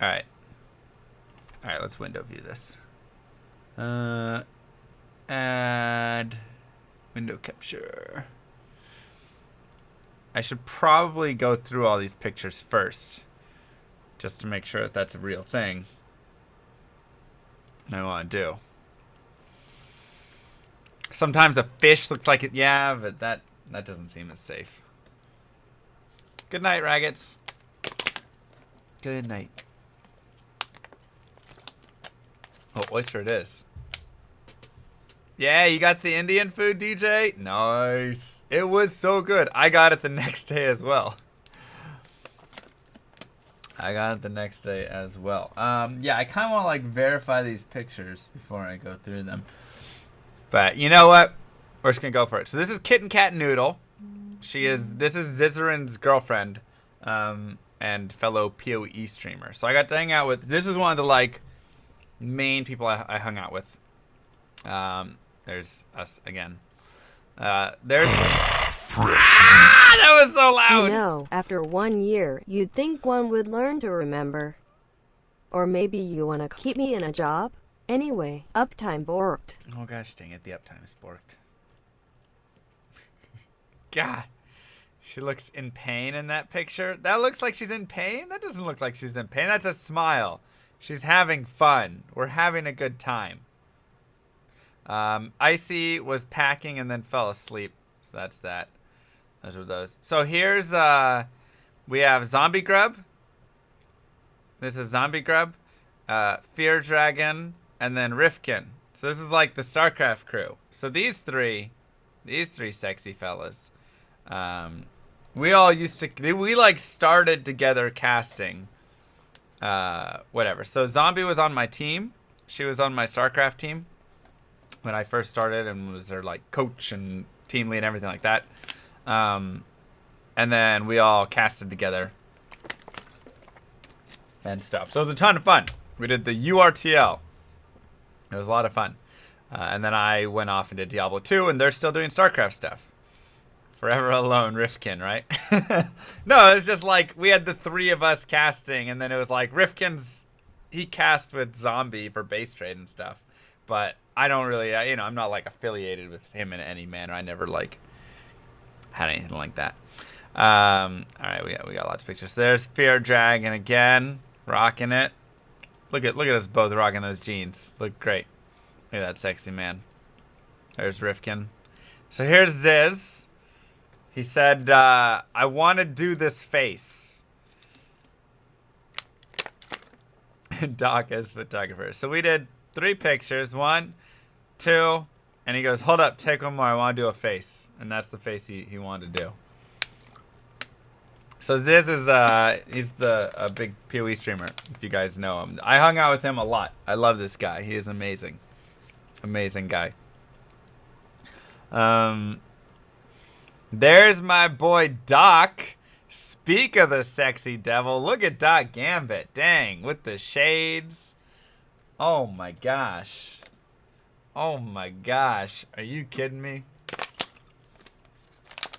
All right. All right, let's window view this. Add window capture. I should probably go through all these pictures first, just to make sure that that's a real thing I want to do. Sometimes a fish looks like it, yeah, but that doesn't seem as safe. Good night, Raggets. Good night. Oh, oyster it is. Yeah, you got the Indian food, DJ? Nice. It was so good. I got it the next day as well. Yeah, I kind of want to like verify these pictures before I go through them. But you know what? We're just gonna go for it. So this is Kitten Cat Noodle. This is Zizarin's girlfriend, and fellow PoE streamer. So I got to hang out with. This is one of the like main people I hung out with. There's us again. There's. That was so loud. You know, after 1 year, you'd think one would learn to remember. Or maybe you wanna keep me in a job? Anyway, uptime borked. Oh gosh, dang it, the uptime is borked. God, she looks in pain in that picture. That looks like she's in pain? That doesn't look like she's in pain. That's a smile. She's having fun. We're having a good time. Icy was packing and then fell asleep. So that's that. Those are those. So here's, we have Zombie Grub. This is Zombie Grub, Fear Dragon, and then Rifkin. So this is like the Starcraft crew. So these three sexy fellas. We all used to, we like started together casting. Whatever. So Zombie was on my team. She was on my Starcraft team when I first started and was their like coach and team lead and everything like that. And then we all casted together and stuff. So it was a ton of fun. We did the URTL. It was a lot of fun. And then I went off and did Diablo 2, and they're still doing StarCraft stuff. Forever alone, Rifkin, right? No, it was just like we had the three of us casting, and then it was like Rifkin's, he cast with Zombie for base trade and stuff. But I don't really, you know, I'm not like affiliated with him in any manner. I never like had anything like that. All right, we got lots of pictures. There's Fear Dragon again, rocking it. Look at us both rocking those jeans. Look great. Look at that sexy man. There's Rifkin. So here's Ziz. He said, I want to do this face. Doc as photographer. So we did 3 pictures. 1, 2, and he goes, hold up, take one more. I want to do a face. And that's the face he wanted to do. So Ziz is, he's a big PoE streamer, if you guys know him. I hung out with him a lot. I love this guy. He is amazing. Amazing guy. There's my boy Doc. Speak of the sexy devil. Look at Doc Gambit. Dang, with the shades. Oh my gosh. Oh my gosh. Are you kidding me?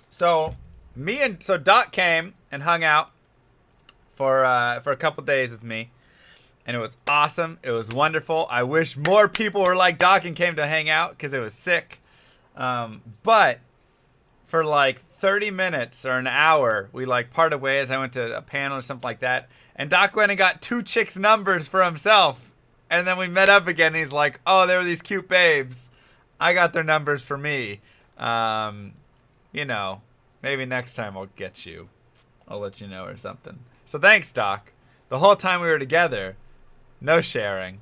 So Doc came and hung out for a couple days with me. And it was awesome. It was wonderful. I wish more people were like Doc and came to hang out because it was sick. But for like 30 minutes or an hour, we like parted ways. I went to a panel or something like that. And Doc went and got 2 chicks' numbers for himself. And then we met up again. And he's like, oh, there were these cute babes. I got their numbers for me. You know, maybe next time I'll get you. I'll let you know or something. So thanks, Doc. The whole time we were together, no sharing.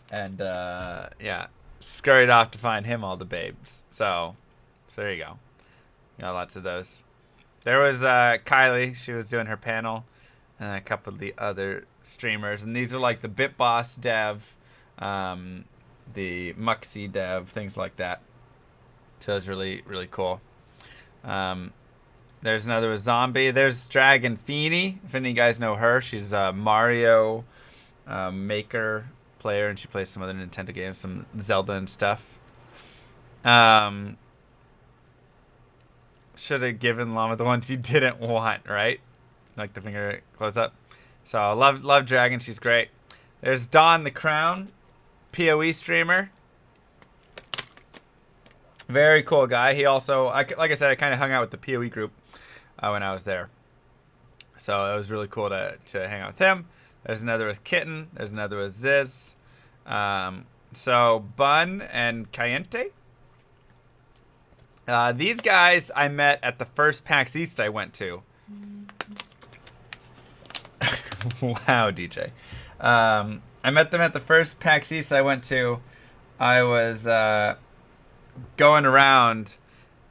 And, yeah, scurried off to find him all the babes. So there you go. Got lots of those. There was Kylie. She was doing her panel. And a couple of the other streamers. And these are like the BitBoss dev, the Muxy dev, things like that. So it was really, really cool. There's another with Zombie. There's Dragon Feeny. If any of you guys know her, she's a Mario Maker player, and she plays some other Nintendo games, some Zelda and stuff. Should have given Llama the ones you didn't want, right? like the finger close up. So love Dragon. She's great. There's Dawn the Crown, PoE streamer. Very cool guy. He also, like I said, I kind of hung out with the PoE group when I was there. So it was really cool to hang out with him. There's another with Kitten. There's another with Ziz. So Bun and Cayente. These guys I met at the first PAX East I went to. Wow, DJ. I met them at the first PAX East I went to. I was going around,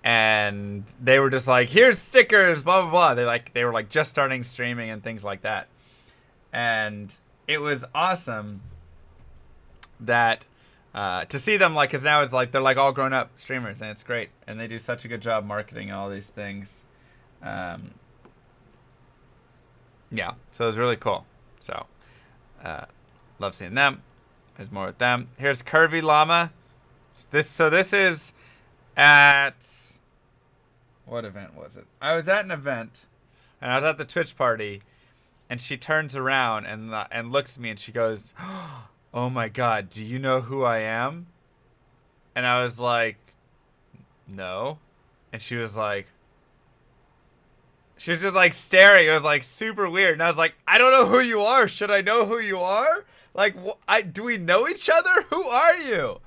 and they were just like, "Here's stickers, blah blah blah." They were like just starting streaming and things like that, and it was awesome that to see them, like, because now it's like they're like all grown up streamers, and it's great, and they do such a good job marketing all these things. Yeah, so it was really cool. So love seeing them. There's more with them. Here's Curvy Llama. So this is at, what event was it? I was at an event, and I was at the Twitch party, and she turns around and looks at me, and she goes, "Oh my God, do you know who I am?" And I was like, "No." And she was just like staring. It was like super weird. And I was like, "I don't know who you are. Should I know who you are? Like, do we know each other? Who are you?"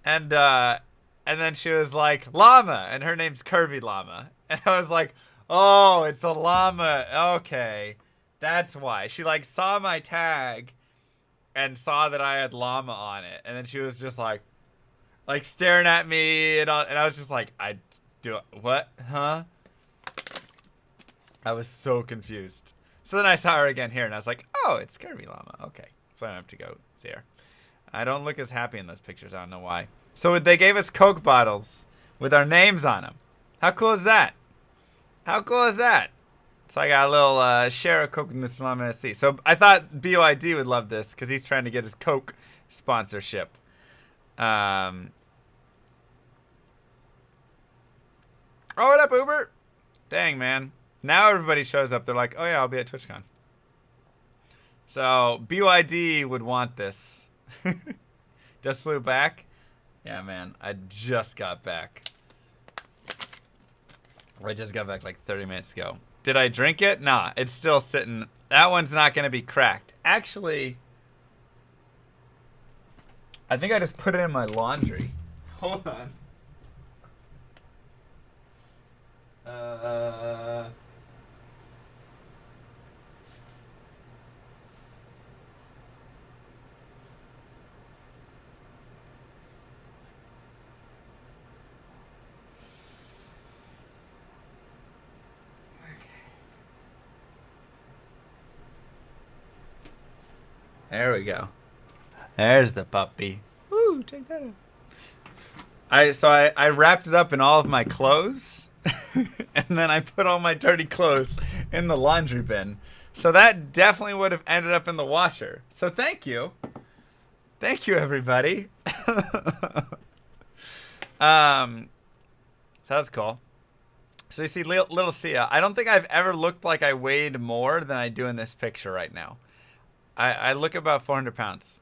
And then she was like, "Llama," and her name's Curvy Llama. And I was like, "Oh, it's a llama. Okay, that's why." She like saw my tag and saw that I had llama on it, and then she was just like staring at me, and I was just like, what, huh? I was so confused. So then I saw her again here, and I was like, "Oh, it's Curvy Llama. Okay." So I have to go see her. I don't look as happy in those pictures. I don't know why. So they gave us Coke bottles with our names on them. How cool is that? How cool is that? So I got a little share of Coke with Mr. Llama SC. So I thought BOID would love this because he's trying to get his Coke sponsorship. Oh, what up, Uber? Dang, man. Now everybody shows up. They're like, "Oh, yeah, I'll be at TwitchCon." So BYD would want this. Just flew back? Yeah, man. I just got back. I just got back like 30 minutes ago. Did I drink it? Nah, it's still sitting. That one's not going to be cracked. Actually, I think I just put it in my laundry. Hold on. There we go. There's the puppy. Woo, check that out. I wrapped it up in all of my clothes, and then I put all my dirty clothes in the laundry bin. So that definitely would have ended up in the washer. So thank you. Thank you, everybody. That was cool. So you see little Sia. I don't think I've ever looked like I weighed more than I do in this picture right now. I look about 400 pounds.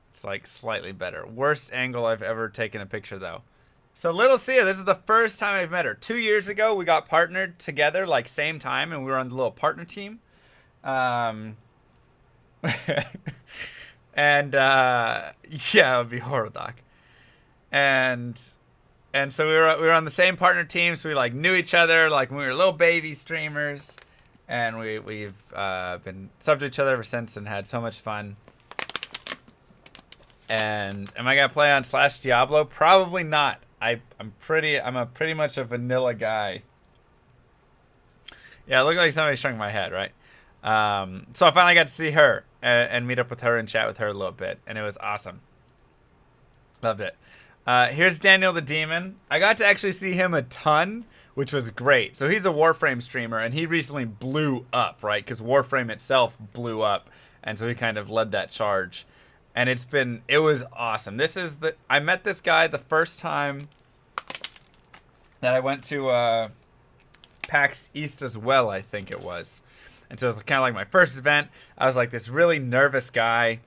It's like slightly better. Worst angle I've ever taken a picture, though. So little Sia, this is the first time I've met her. 2 years ago, we got partnered together, like same time, and we were on the little partner team. And yeah, it would be horrible, Doc. And so we were on the same partner team, so we like knew each other like when we were little baby streamers. And we've been sub to each other ever since and had so much fun. And am I gonna play on / Diablo? Probably not. I'm pretty much a vanilla guy. Yeah, it looked like somebody shrunk my head, right? So I finally got to see her and meet up with her and chat with her a little bit, and it was awesome. Loved it. Here's Daniel the Demon. I got to actually see him a ton, which was great. So he's a Warframe streamer, and he recently blew up, right? Because Warframe itself blew up, and so he kind of led that charge. And it was awesome. I met this guy the first time that I went to PAX East as well, I think it was. And so it was kind of like my first event. I was like this really nervous guy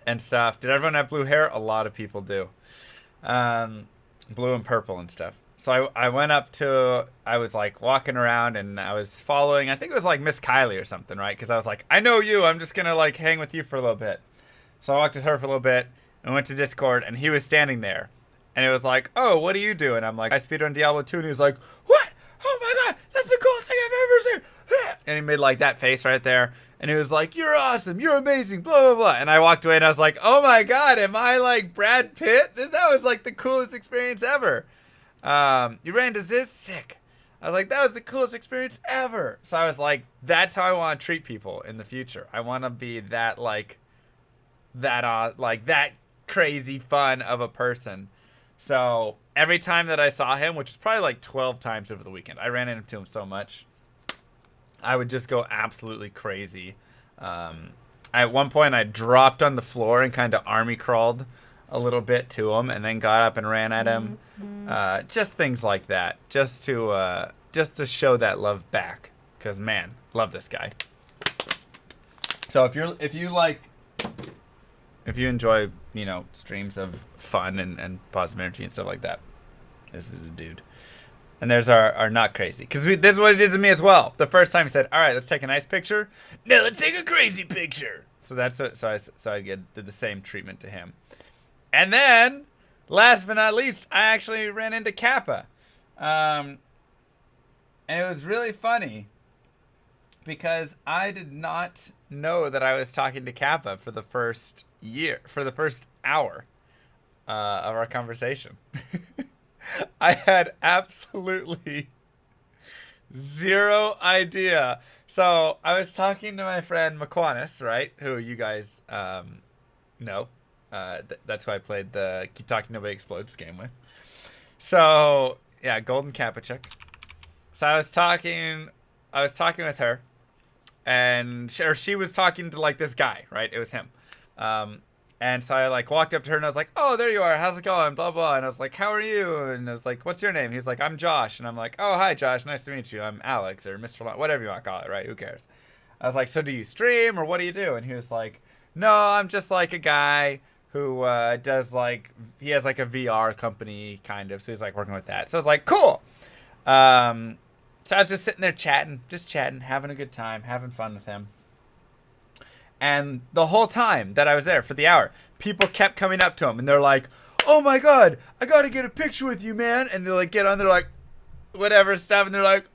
and stuff. Did everyone have blue hair? A lot of people do. Blue and purple and stuff. So I went up to, I was like walking around and I was following, I think it was like Miss Kylie or something, right? Because I was like, I know you, I'm just going to like hang with you for a little bit. So I walked with her for a little bit and went to Discord and he was standing there. And it was like, oh, what do you do? And I'm like, I speedrun Diablo 2. And he was like, what? Oh my God, that's the coolest thing I've ever seen. And he made like that face right there. And he was like, you're awesome, you're amazing, blah, blah, blah. And I walked away and I was like, oh my God, am I like Brad Pitt? That was like the coolest experience ever. You ran to Ziz? Sick. I was like, that was the coolest experience ever. So I was like, that's how I want to treat people in the future. I want to be that like that crazy fun of a person. So every time that I saw him, which is probably like 12 times over the weekend, I ran into him so much. I would just go absolutely crazy. At one point, I dropped on the floor and kind of army crawled a little bit to him, and then got up and ran at him. Just things like that, just to show that love back. Cause man, love this guy. So if you enjoy, you know, streams of fun and positive energy and stuff like that, this is the dude. And there's our not crazy. Because this is what he did to me as well. The first time he said, all right, let's take a nice picture. Now let's take a crazy picture. So that's it. So I did the same treatment to him. And then, last but not least, I actually ran into Kappa. And it was really funny. Because I did not know that I was talking to Kappa for the first hour of our conversation. I had absolutely zero idea. So I was talking to my friend McQuanis, right? Who you guys know. That's who I played the Keep Talking Nobody Explodes game with. So yeah, Golden Kappa chick. So I was talking with her, and she was talking to like this guy, right? It was him. And so I like walked up to her and I was like, oh, there you are. How's it going? Blah, blah. And I was like, how are you? And I was like, what's your name? He's like, I'm Josh. And I'm like, oh, hi, Josh. Nice to meet you. I'm Alex or Mr. Whatever you want to call it, right? Who cares? I was like, so do you stream or what do you do? And he was like, no, I'm just like a guy who does like, he has like a VR company kind of. So he's like working with that. So I was like, cool. So I was just sitting there chatting, having a good time, having fun with him. And the whole time that I was there for the hour, people kept coming up to him and they're like, oh my God, I got to get a picture with you, man. And they like get on, they're like, whatever stuff. And they're like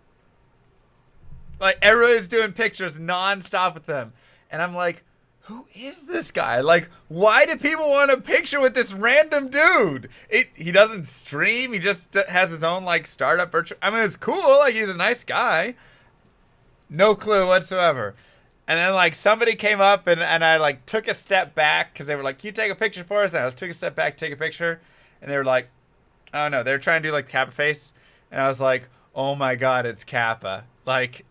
everybody's doing pictures nonstop with them. And I'm like, who is this guy? Like, why do people want a picture with this random dude? He doesn't stream. He just has his own like startup virtual. I mean, it's cool. Like, he's a nice guy. No clue whatsoever. And then like somebody came up and I like took a step back because they were like, can you take a picture for us? And I took a step back, take a picture. And they were like, oh no, they were trying to do like the Kappa face. And I was like, oh my God, it's Kappa. Like,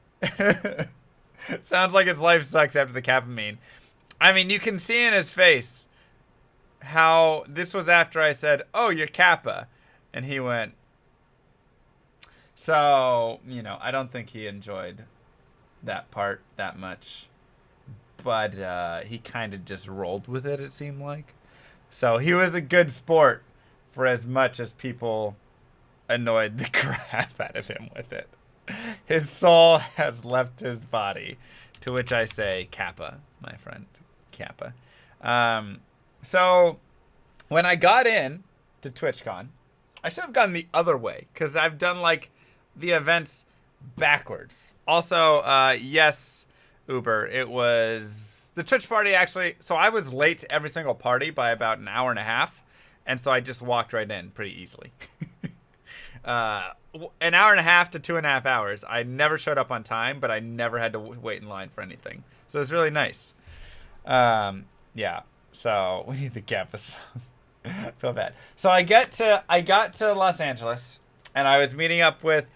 sounds like his life sucks after the Kappa meme. I mean, you can see in his face how this was after I said, oh, you're Kappa. And he went. So, you know, I don't think he enjoyed that part that much, but he kind of just rolled with it, it seemed like. So he was a good sport for as much as people annoyed the crap out of him with it. His soul has left his body, to which I say, Kappa, my friend, Kappa. So when I got in to TWITCHCON, I should have gone the other way, because I've done like the events backwards. Also, yes, Uber, it was the Twitch party actually. So I was late to every single party by about an hour and a half. And so I just walked right in pretty easily. An hour and a half to 2.5 hours. I never showed up on time, but I never had to wait in line for anything. So it's really nice. Yeah. So we need the Kappa song. Feel bad. So I got to Los Angeles and I was meeting up with,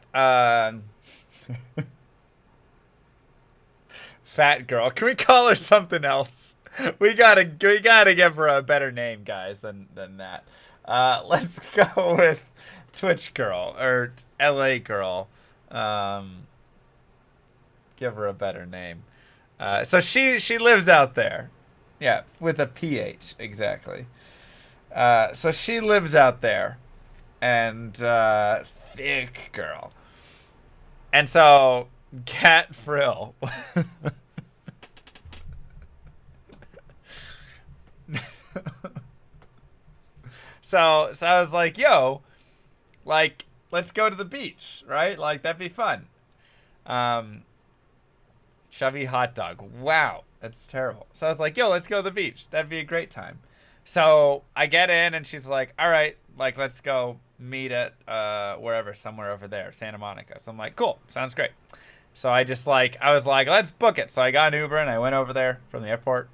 Fat girl. Can we call her something else? We gotta give her a better name, guys, than that. Let's go with Twitch girl or LA girl. Give her a better name. So she lives out there. Yeah, with a PH, exactly. So she lives out there, and thick girl. And so Cat Frill. So I was like, yo, like, let's go to the beach, right? Like, that'd be fun. Um, Chubby hot dog. Wow, that's terrible. So I was like, yo, let's go to the beach. That'd be a great time. So I get in, and she's like, all right, like, let's go meet at wherever, somewhere over there, Santa Monica. So I'm like, cool, sounds great. So I was like, let's book it. So I got an Uber, and I went over there from the airport.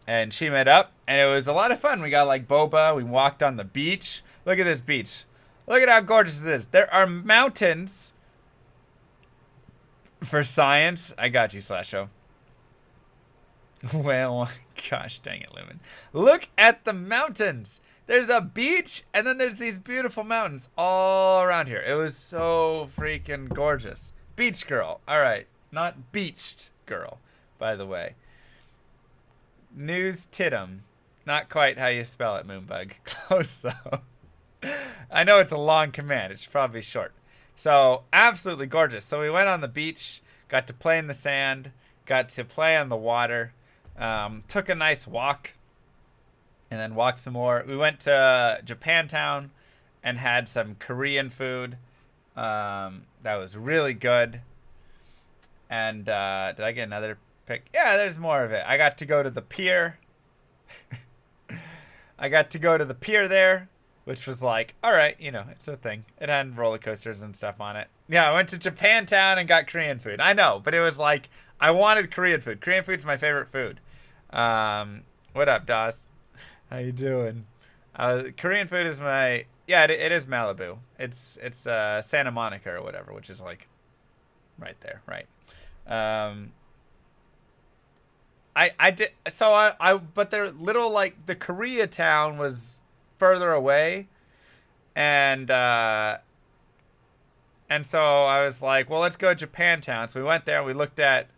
And she met up, and it was a lot of fun. We got like boba. We walked on the beach. Look at this beach. Look at how gorgeous it is. There are mountains. For science, I got you, Slasho. Well, gosh dang it, Lumen. Look at the mountains. There's a beach, and then there's these beautiful mountains all around here. It was so freaking gorgeous. Beach girl. All right. Not beached girl, by the way. News Titum. Not quite how you spell it, Moonbug. Close, though. I know it's a long command. It should probably be short. So, absolutely gorgeous. So, we went on the beach, got to play in the sand, got to play on the water, took a nice walk, and then walked some more. We went to Japantown and had some Korean food. That was really good. And did I get another pick? Yeah, there's more of it. I got to go to the pier. I got to go to the pier there, which was like, all right, you know, it's a thing. It had roller coasters and stuff on it. Yeah, I went to Japantown and got Korean food. I know, but it was like, I wanted Korean food. Korean food's my favorite food. What up, Das? How you doing? Korean food is my, yeah, it is Malibu. It's Santa Monica or whatever, which is like right there, right? I did, so but they're little, like, the Koreatown was further away, and so I was like, well, let's go to Japantown. So we went there and we looked at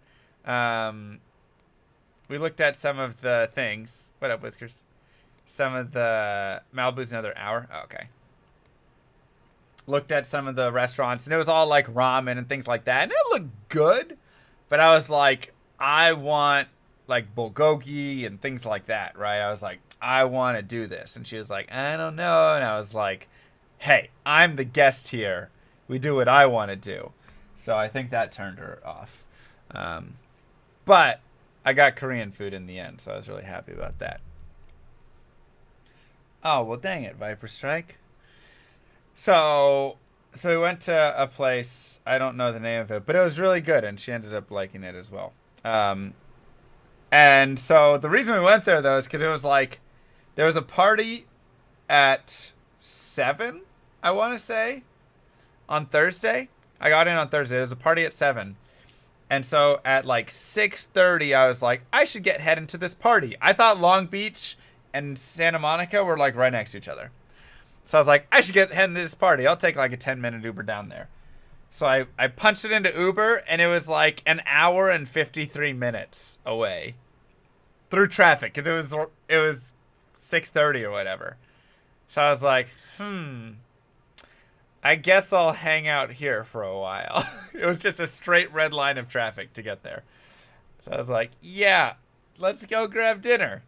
some of the things. What up, Whiskers? Some of the Malibu's another hour. Oh, okay. Looked at some of the restaurants, and it was all like ramen and things like that, and it looked good, but I was like, I want like bulgogi and things like that, right? I was like, I want to do this. And she was like, I don't know. And I was like, hey, I'm the guest here. We do what I want to do. So I think that turned her off. But I got Korean food in the end, so I was really happy about that. Oh, well, dang it, Viper Strike. So we went to a place, I don't know the name of it, but it was really good, and she ended up liking it as well. And so the reason we went there, though, is because it was like, there was a party at 7, I want to say, on Thursday. I got in on Thursday. There was a party at 7. And so at like 6:30, I was like, I should get heading to this party. I thought Long Beach and Santa Monica were like right next to each other. So I was like, I should get heading to this party. I'll take like a 10-minute Uber down there. So I punched it into Uber, and it was like an hour and 53 minutes away through traffic, because it was 6:30 or whatever. So I was like, I guess I'll hang out here for a while. It was just a straight red line of traffic to get there. So I was like, yeah, let's go grab dinner.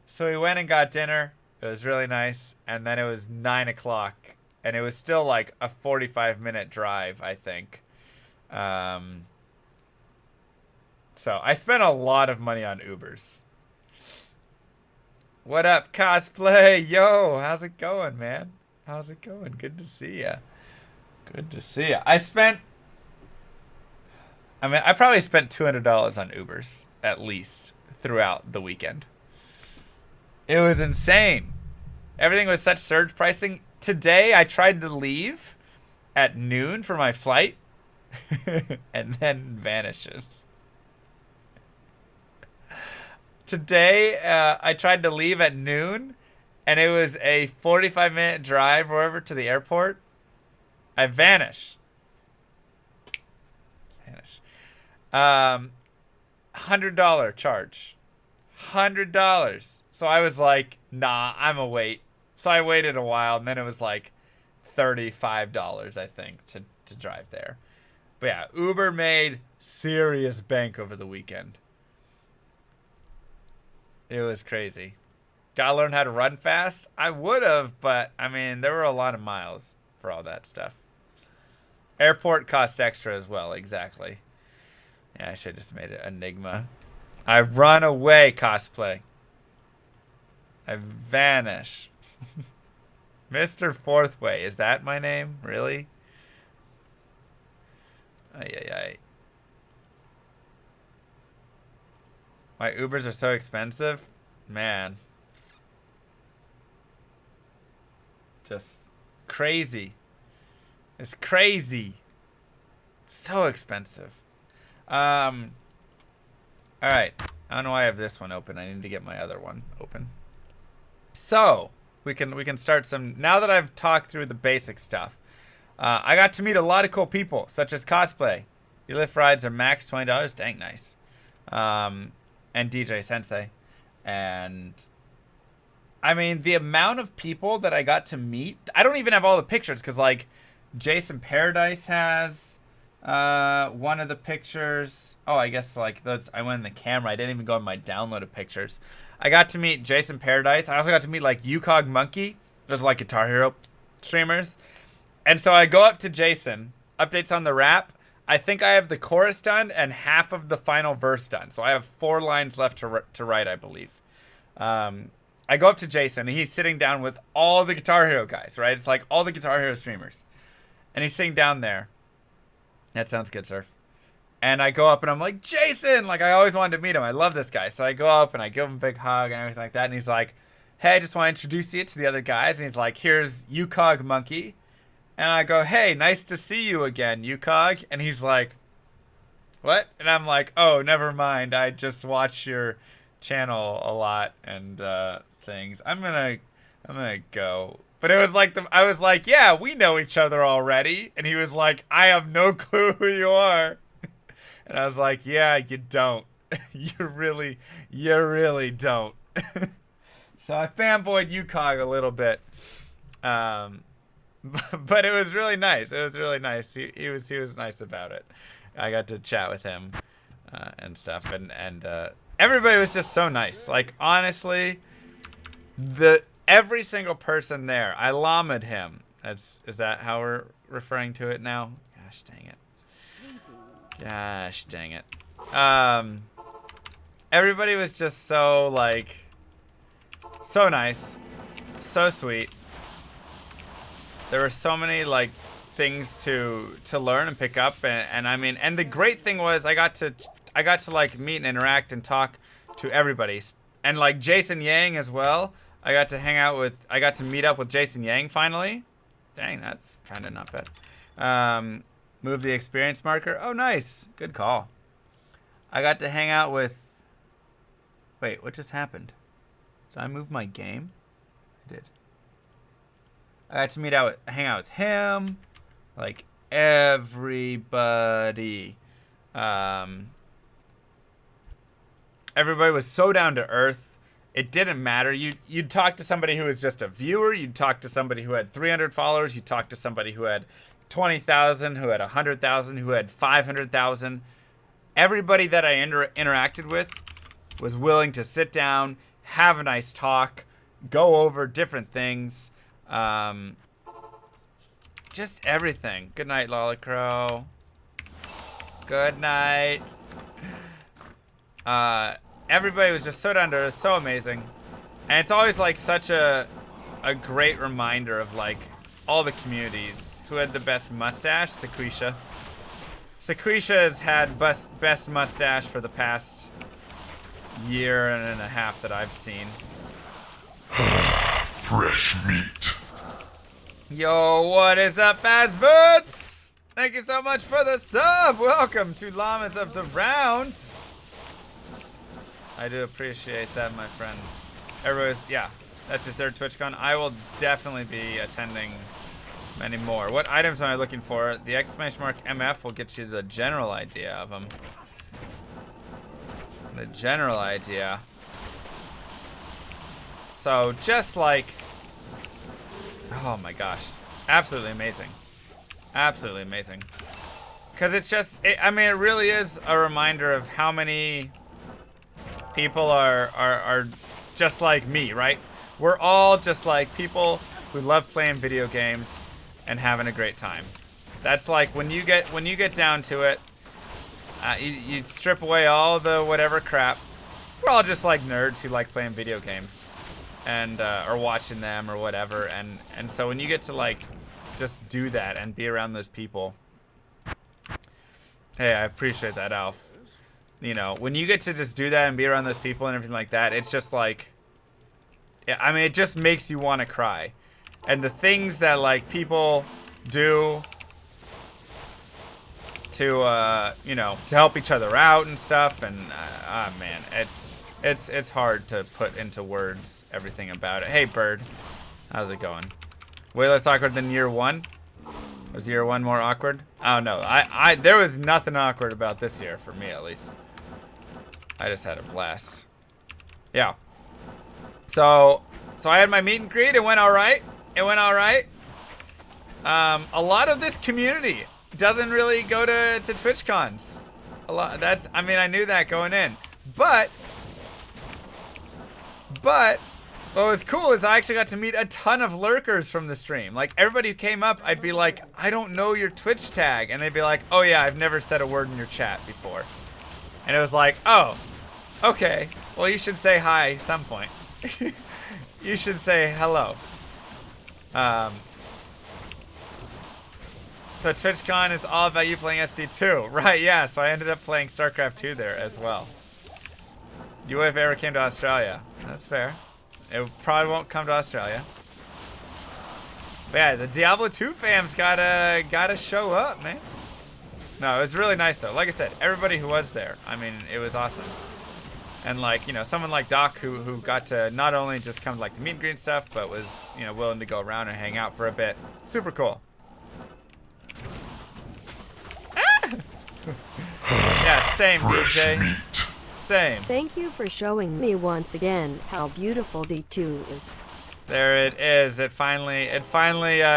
So we went and got dinner. It was really nice. And then it was 9 o'clock. And it was still like a 45-minute drive, I think. So I spent a lot of money on Ubers. What up, cosplay? Yo, how's it going, man? How's it going? Good to see ya. Good to see ya. I probably spent $200 on Ubers, at least, throughout the weekend. It was insane. Everything was such surge pricing. Today, I tried to leave at noon for my flight, and then vanishes. Today, I tried to leave at noon, and it was a 45-minute drive or whatever to the airport. I vanish. $100 charge. $100. So I was like, nah, I'm a wait. So I waited a while, and then it was like $35, I think, to drive there. But yeah, Uber made serious bank over the weekend. It was crazy. Gotta learn how to run fast. I would have, but I mean, there were a lot of miles for all that stuff. Airport cost extra as well, exactly. Yeah, I should have just made it Enigma. I run away, cosplay. I vanish. Mr. Fourthway, is that my name? Really? Ay, ay, ay. My Ubers are so expensive? Man. Just crazy. It's crazy. So expensive. Alright. I don't know why I have this one open. I need to get my other one open. So, we can start some... Now that I've talked through the basic stuff, I got to meet a lot of cool people, such as cosplay. Your Lyft rides are max $20. Dang, nice. And DJ Sensei. And... I mean, the amount of people that I got to meet... I don't even have all the pictures, because, like, Jason Paradise has one of the pictures. Oh, I guess, like, I went in the camera. I didn't even go in my downloaded pictures. I got to meet Jason Paradise. I also got to meet, like, UCog Monkey. Those are, like, Guitar Hero streamers. And so I go up to Jason. Updates on the rap. I think I have the chorus done and half of the final verse done. So I have 4 lines left to write, I believe. I go up to Jason, and he's sitting down with all the Guitar Hero guys, right? It's like all the Guitar Hero streamers. And he's sitting down there. That sounds good, Surf. And I go up, and I'm like, Jason! Like, I always wanted to meet him. I love this guy. So I go up, and I give him a big hug and everything like that. And he's like, hey, I just want to introduce you to the other guys. And he's like, here's UCog Monkey. And I go, hey, nice to see you again, UCog. And he's like, what? And I'm like, oh, never mind. I just watch your channel a lot and things. I'm gonna go. But it was like I was like, yeah, we know each other already. And he was like, I have no clue who you are. And I was like, yeah, you don't. you really don't. So I fanboyed UCog a little bit. But it was really nice. It was really nice. He was nice about it. I got to chat with him and stuff, and everybody was just so nice. Like, honestly, every single person there, I llamaed him. Is that how we're referring to it now? Gosh dang it. Gosh dang it. Everybody was just so, like, so nice, so sweet. There were so many, like, things to learn and pick up, and I mean, and the great thing was I got to like meet and interact and talk to everybody, and like Jason Yang as well. I got to meet up with Jason Yang finally. Dang, that's kind of not bad. Move the experience marker. Oh, nice, good call. I got to hang out with. Wait, what just happened? Did I move my game? I did. I got to hang out with him, like everybody. Everybody was so down to earth. It didn't matter. You'd talk to somebody who was just a viewer. You'd talk to somebody who had 300 followers. You'd talk to somebody who had 20,000, who had 100,000, who had 500,000. Everybody that I interacted with was willing to sit down, have a nice talk, go over different things. Just everything. Good night, Lollicrow. Good night. Everybody was just so down to earth, so amazing. And it's always like such a great reminder of like all the communities. Who had the best mustache? Sequisha. Sequisha has had best mustache for the past year and a half that I've seen. Fresh meat. Yo, what is up, Fazboots? Thank you so much for the sub. Welcome to Llamas of the Round. I do appreciate that, my friend. Everybody's, yeah, that's your 3rd TwitchCon. I will definitely be attending many more. What items am I looking for? The exclamation mark MF will get you the general idea of them. the general idea. So just like, oh my gosh, absolutely amazing. Absolutely amazing. Because it's just, I mean, it really is a reminder of how many people are just like me, right? We're all just like people who love playing video games and having a great time. That's like when you get down to it, you strip away all the whatever crap. We're all just like nerds who like playing video games and or watching them or whatever. And so when you get to like just do that and be around those people, hey, I appreciate that, Alf. You know, when you get to just do that and be around those people and everything like that, it's just like, yeah, I mean, it just makes you want to cry. And the things that like people do to you know, to help each other out and stuff, and man, it's hard to put into words everything about it. Hey, Bird, how's it going? Way less awkward than year one. Was year one more awkward? Oh no, there was nothing awkward about this year for me, at least. I just had a blast. Yeah. So I had my meet and greet. It went all right. It went all right. A lot of this community doesn't really go to TwitchCons. A lot. That's. I mean, I knew that going in. But what was cool is I actually got to meet a ton of lurkers from the stream. Like everybody who came up, I'd be like, I don't know your Twitch tag, and they'd be like, oh yeah, I've never said a word in your chat before. And it was like, oh, okay. Well, you should say hi at some point. You should say hello. So TwitchCon is all about you playing SC2. Right, yeah, so I ended up playing Starcraft 2 there as well. You would if ever came to Australia. That's fair. It probably won't come to Australia. But yeah, the Diablo 2 fams gotta show up, man. No, it was really nice though. Like I said, everybody who was there, I mean, it was awesome. And like, you know, someone like Doc who got to not only just come to like the meet and greet stuff, but was, you know, willing to go around and hang out for a bit. Super cool. Yeah, same, DJ. Same. Thank you for showing me once again how beautiful D2 is. There it is. It finally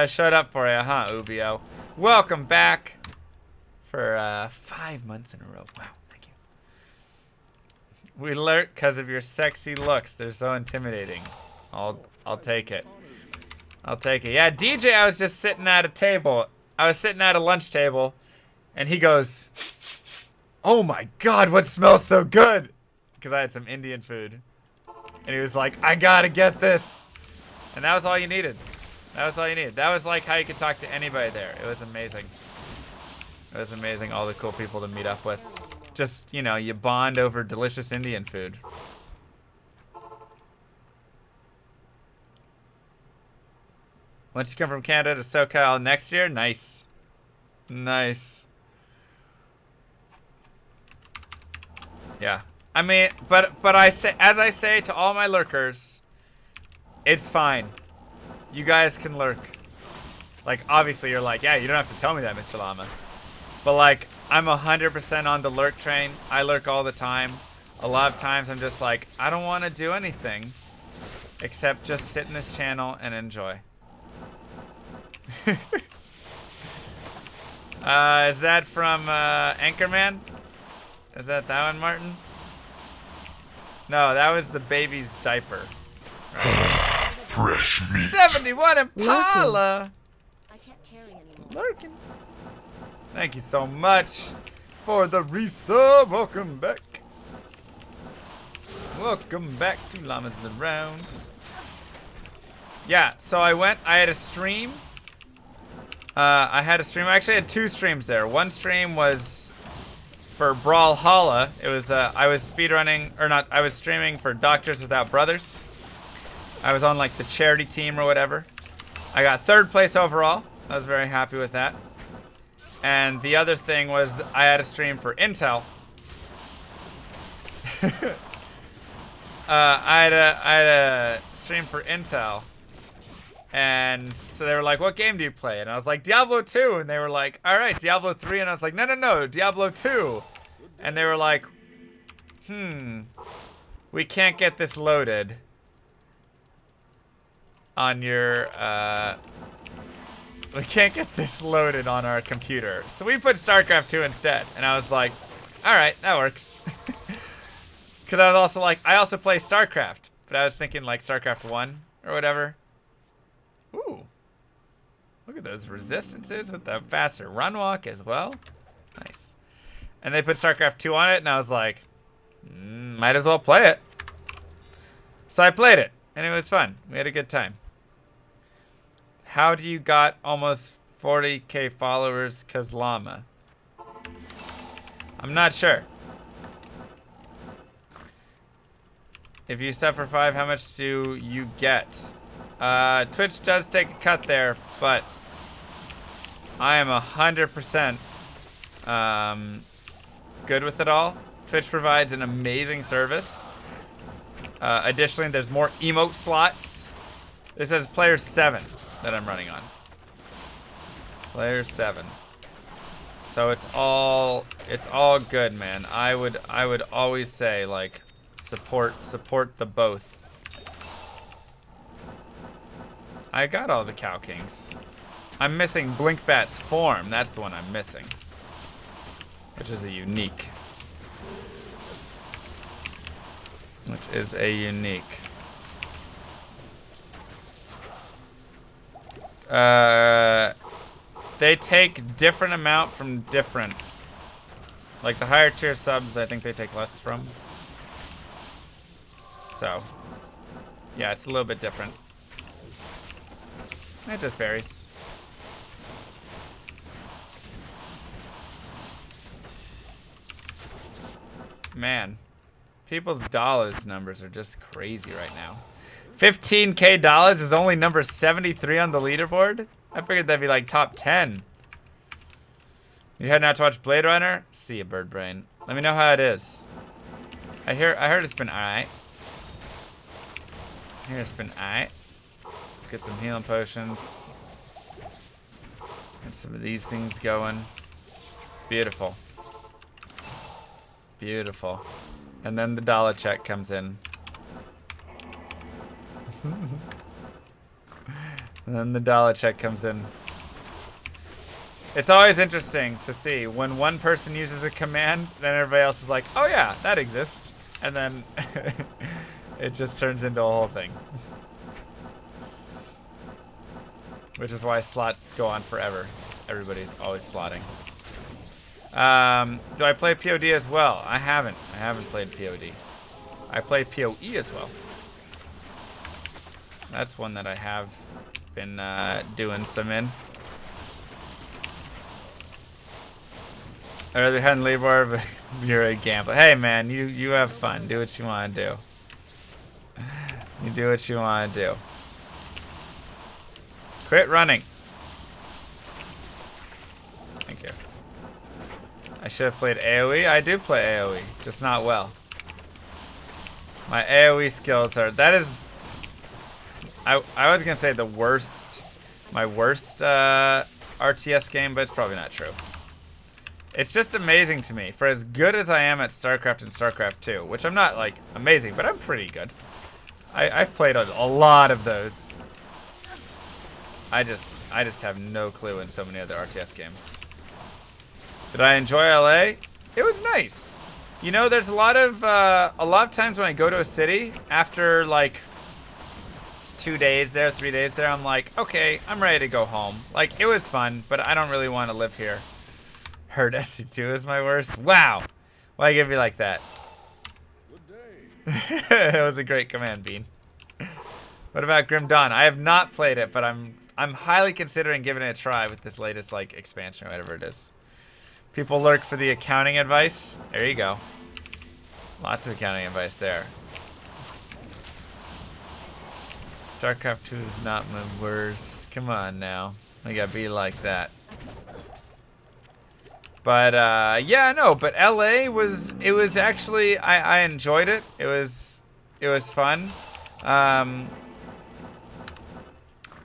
showed up for you, huh, Ubio? Welcome back for 5 months in a row. Wow, thank you. We lurk because of your sexy looks. They're so intimidating. I'll take it. I'll take it. Yeah, DJ, I was just sitting at a table. I was sitting at a lunch table, and he goes, "Oh my God, what smells so good?" Because I had some Indian food. And he was like, "I gotta get this." And that was all you needed. That was all you needed. That was like how you could talk to anybody there. It was amazing. It was amazing, all the cool people to meet up with. Just, you know, you bond over delicious Indian food. Once you come from Canada to SoCal next year, nice. Nice. Yeah. I mean, but I say, as I say to all my lurkers, it's fine. You guys can lurk. Like, obviously you're like, yeah, you don't have to tell me that, Mr. Llama. But like, I'm 100% on the lurk train. I lurk all the time. A lot of times I'm just like, I don't want to do anything except just sit in this channel and enjoy. Is that from Anchorman? Is that one, Martin? No, that was the baby's diaper. Right. Fresh meat. 71 Impala. I can't carry anymore. Lurking. Thank you so much for the resub. Welcome back. Welcome back to Llamas in the Round. Yeah, so I had a stream. I actually had 2 streams there. One stream was for Brawlhalla. It was, I was speedrunning, or not, I was streaming for Doctors Without Brothers. I was on like the charity team or whatever. I got 3rd place overall. I was very happy with that. And the other thing was I had a stream for Intel. I had a stream for Intel. And so they were like, what game do you play? And I was like, Diablo 2. And they were like, all right, Diablo 3. And I was like, no, Diablo 2. And they were like, we can't get this loaded on your, we can't get this loaded on our computer. So we put StarCraft 2 instead. And I was like, all right, that works. Because I was also like, I also play StarCraft. But I was thinking like StarCraft 1 or whatever. Ooh. Look at those resistances with the faster run walk as well. Nice. And they put StarCraft 2 on it, and I was like, might as well play it. So I played it, and it was fun. We had a good time. How do you got almost 40k followers, Kazlama? I'm not sure. If you sub for 5, how much do you get? Twitch does take a cut there, but I am 100% good with it all. Twitch provides an amazing service. Additionally, there's more emote slots. This is player 7 that I'm running on. Player 7. So it's all good, man. I would always say like support the both. I got all the Cow Kings. I'm missing Blinkbat's form. That's the one I'm missing. Which is a unique. They take different amount from different. Like the higher tier subs, I think they take less from. So, yeah, it's a little bit different. It just varies. Man, people's dollars numbers are just crazy right now. $15K dollars is only number 73 on the leaderboard? I figured that'd be like top 10. You heading out to watch Blade Runner? See ya, Bird Brain. Let me know how it is. I heard it's been alright. I hear it's been alright. Let's get some healing potions. Get some of these things going. Beautiful. Beautiful. And then the dollar check comes in. And then the dollar check comes in. It's always interesting to see when one person uses a command, then everybody else is like, oh yeah, that exists. And then it just turns into a whole thing. Which is why slots go on forever. Everybody's always slotting. Do I play POD as well? I haven't played POD. I play POE as well. That's one that I have been doing some in. I'd rather head and leaderboard, but you're a gambler. Hey man, you have fun. Do what you want to do. You do what you want to do. Quit running. Thank you. I should have played AoE. I do play AoE, just not well. My AoE skills are, that is, I was gonna say the worst, my worst RTS game, but it's probably not true. It's just amazing to me, for as good as I am at StarCraft and StarCraft 2, which I'm not like amazing, but I'm pretty good. I've played a lot of those. I just have no clue in so many other RTS games. Did I enjoy LA? It was nice. You know, there's a lot of times when I go to a city after like 2 days there, 3 days there, I'm like, okay, I'm ready to go home. Like, it was fun, but I don't really want to live here. Heard SC2 is my worst. Wow. Why give me like that? Good day. It was a great command, Bean. What about Grim Dawn? I have not played it, but I'm highly considering giving it a try with this latest like expansion or whatever it is. People lurk for the accounting advice. There you go. Lots of accounting advice there. StarCraft 2 is not my worst. Come on now. I gotta be like that. But yeah, no, but LA was, it was actually, I enjoyed it. It was fun.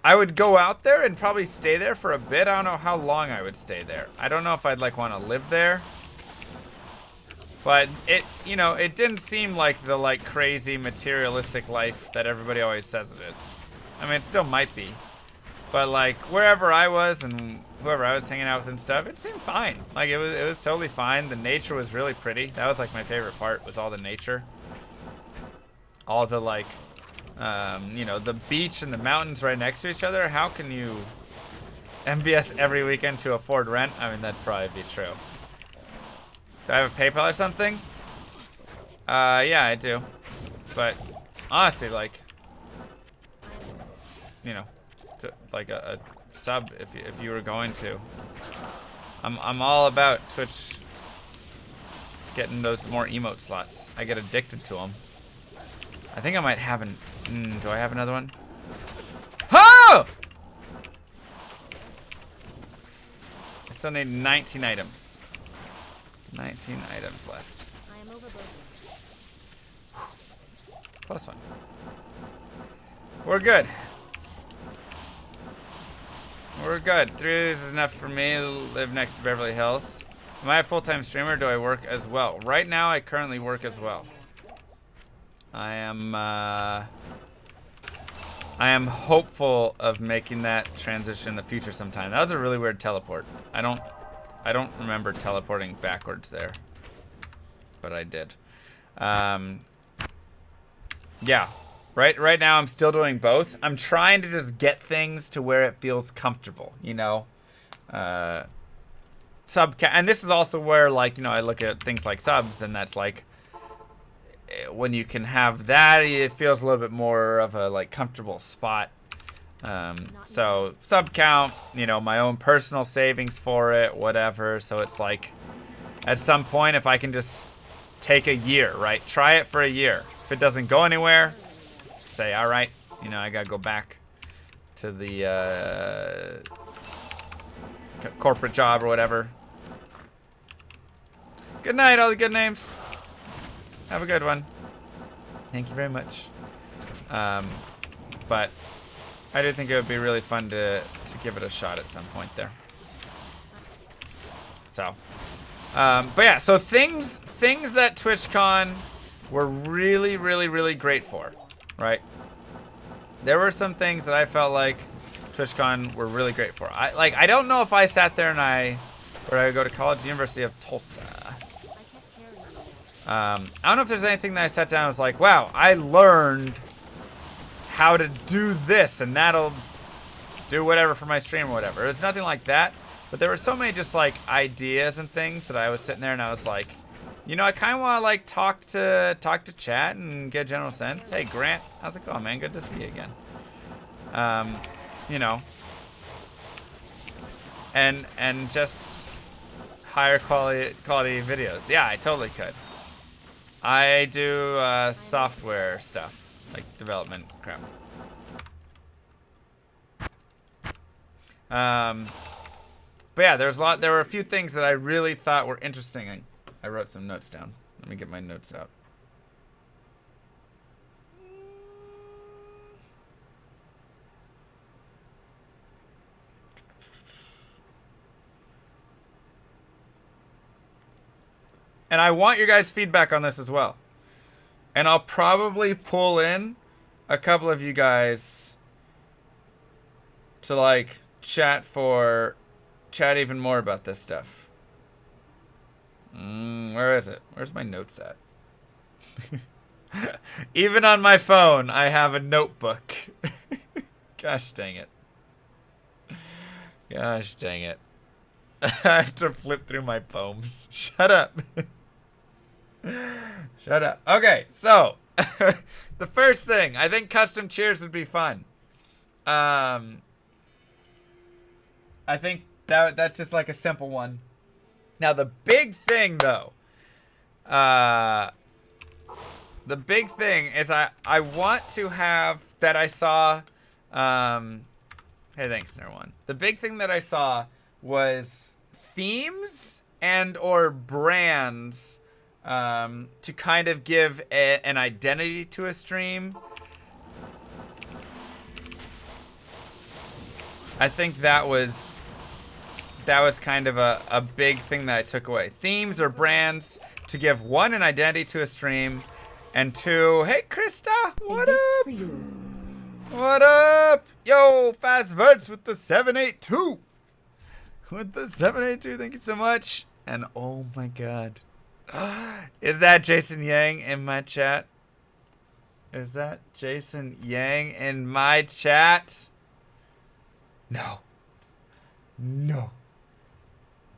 I would go out there and probably stay there for a bit. I don't know how long I would stay there. I don't know if I'd like want to live there. But it, you know, it didn't seem like the like crazy materialistic life that everybody always says it is. I mean, it still might be. But like wherever I was and whoever I was hanging out with and stuff, it seemed fine. Like it was totally fine. The nature was really pretty. That was like my favorite part, was all the nature. All the like, you know, the beach and the mountains right next to each other. How can you MBS every weekend to afford rent? I mean, that'd probably be true. Do I have a PayPal or something? Yeah, I do. But honestly, like, you know, like a sub if you were going to. I'm all about Twitch getting those more emote slots. I get addicted to them. I think I might have an. Do I have another one? Oh! I still need 19 items. 19 items left. I am overbooked. Plus one. We're good. We're good. 3 days is enough for me. Live next to Beverly Hills. Am I a full-time streamer? Or do I work as well? Right now, I currently work as well. I am hopeful of making that transition in the future sometime. That was a really weird teleport. I don't remember teleporting backwards there, but I did. Yeah. Right now I'm still doing both. I'm trying to just get things to where it feels comfortable, you know. And this is also where, like, you know, I look at things like subs, and that's like, when you can have that, it feels a little bit more of a like comfortable spot. So sub count, you know, my own personal savings for it, whatever. So it's like, at some point, if I can just take a year, right? Try it for a year. If it doesn't go anywhere, say, all right, you know, I gotta go back to the corporate job or whatever. Good night, all the good names. Have a good one. Thank you very much. But I do think it would be really fun to give it a shot at some point there. So, but yeah, so things that TWITCHCON were really, really, really great for, right? There were some things that I felt like TWITCHCON were really great for. I don't know if I sat there and where I go to college, University of Tulsa. I don't know if there's anything that I sat down and was like, wow, I learned how to do this, and that'll do whatever for my stream or whatever. It was nothing like that, but there were so many just like ideas and things that I was sitting there and I was like, you know, I kind of want to like talk to chat and get a general sense. Hey, Grant, how's it going, man? Good to see you again. You know, and just higher quality videos. Yeah, I totally could. I do software stuff, like development crap. But yeah, there were a few things that I really thought were interesting. I wrote some notes down. Let me get my notes out. And I want your guys' feedback on this as well. And I'll probably pull in a couple of you guys to like chat even more about this stuff. Where is it? Where's my notes at? Even on my phone, I have a notebook. Gosh dang it. Gosh dang it. I have to flip through my poems. Shut up. Shut up. Okay, so the first thing, I think custom cheers would be fun. I think that's just like a simple one. Now the big thing though, the big thing is I want to have that I saw. Hey, thanks, Nerone. The big thing that I saw was themes and or brands to kind of give an identity to a stream. I think that was kind of a big thing that I took away. Themes or brands to give 1, an identity to a stream, and 2, hey Krista, what up? What up? Yo, Fast Verts with the 782. With the 782, thank you so much. And oh my god. Is that Jason Yang in my chat? Is that Jason Yang in my chat? No. No.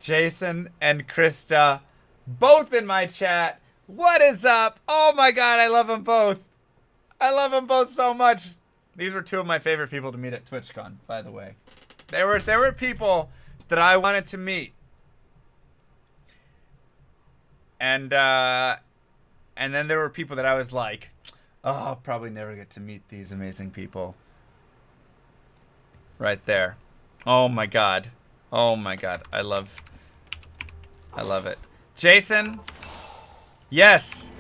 Jason and Krista, both in my chat. What is up? Oh my god, I love them both. I love them both so much. These were 2 of my favorite people to meet at TwitchCon, by the way. There were people that I wanted to meet. And then there were people that I was like, oh, I'll probably never get to meet these amazing people. Right there. Oh my god. Oh my god. I love it. Jason, yes,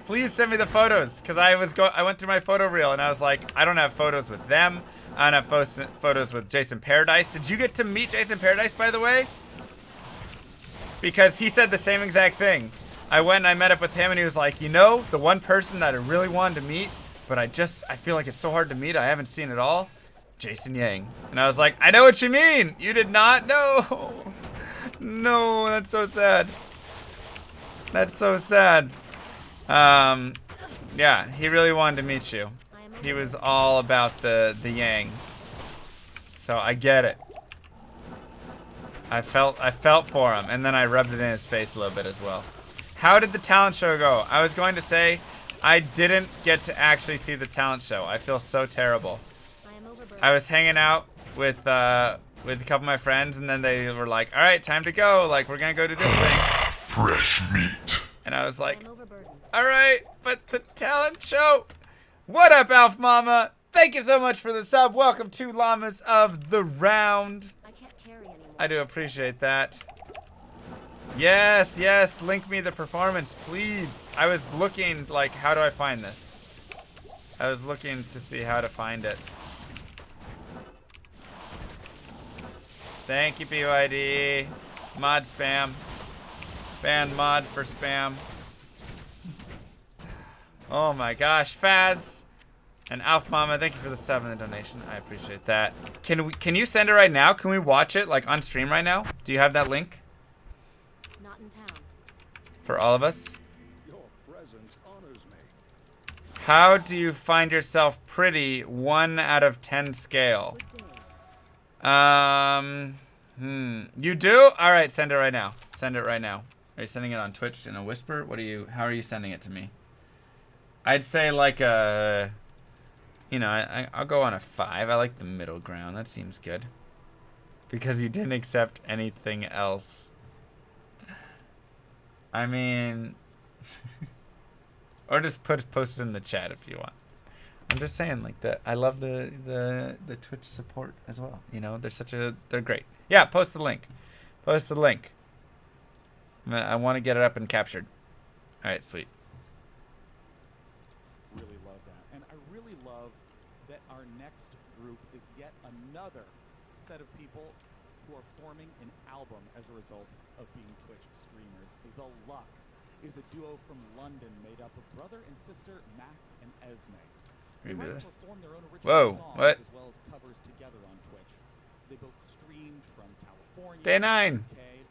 please send me the photos, because I went through my photo reel and I was like, I don't have photos with them. I don't have photos with Jason Paradise. Did you get to meet Jason Paradise, by the way? Because he said the same exact thing. I went and I met up with him and he was like, you know, the one person that I really wanted to meet, but I feel like it's so hard to meet, I haven't seen it all, Jason Yang. And I was like, I know what you mean. You did not? No. No, that's so sad. That's so sad. Yeah, he really wanted to meet you. He was all about the Yang. So I get it. I felt for him, and then I rubbed it in his face a little bit as well. How did the talent show go? I was going to say I didn't get to actually see the talent show. I feel so terrible. I was hanging out with a couple of my friends, and then they were like, all right, time to go. Like, we're going to go do this thing. Fresh meat. And I was like, all right, but the talent show. What up, Alf Mama? Thank you so much for the sub. Welcome to Llamas of the Round. I do appreciate that. Yes, yes, link me the performance, please. I was looking, like, how do I find this? I was looking to see how to find it. Thank you, BYD. Mod spam. Ban mod for spam. Oh my gosh, Faz and Alf Mama, thank you for the sub and the donation. I appreciate that. Can you send it right now? Can we watch it like on stream right now? Do you have that link? Not in town. For all of us? Your presence honors me. How do you find yourself pretty 1 out of 10 scale? You do? All right, send it right now. Send it right now. Are you sending it on Twitch in a whisper? How are you sending it to me? I'd say like a, you know, I'll go on a 5. I like the middle ground. That seems good. Because you didn't accept anything else. I mean, or just post it in the chat if you want. I'm just saying, like, I love the Twitch support as well. You know, they're great. Yeah, post the link. Post the link. I want to get it up and captured. All right, sweet. Really love that. And I really love that our next group is yet another set of people who are forming an album as a result of being Twitch streamers. The Luck is a duo from London made up of brother and sister Mac and Esme. They write and perform their own original songs what? as well as covers together on Twitch. They both streamed from California. Day 9.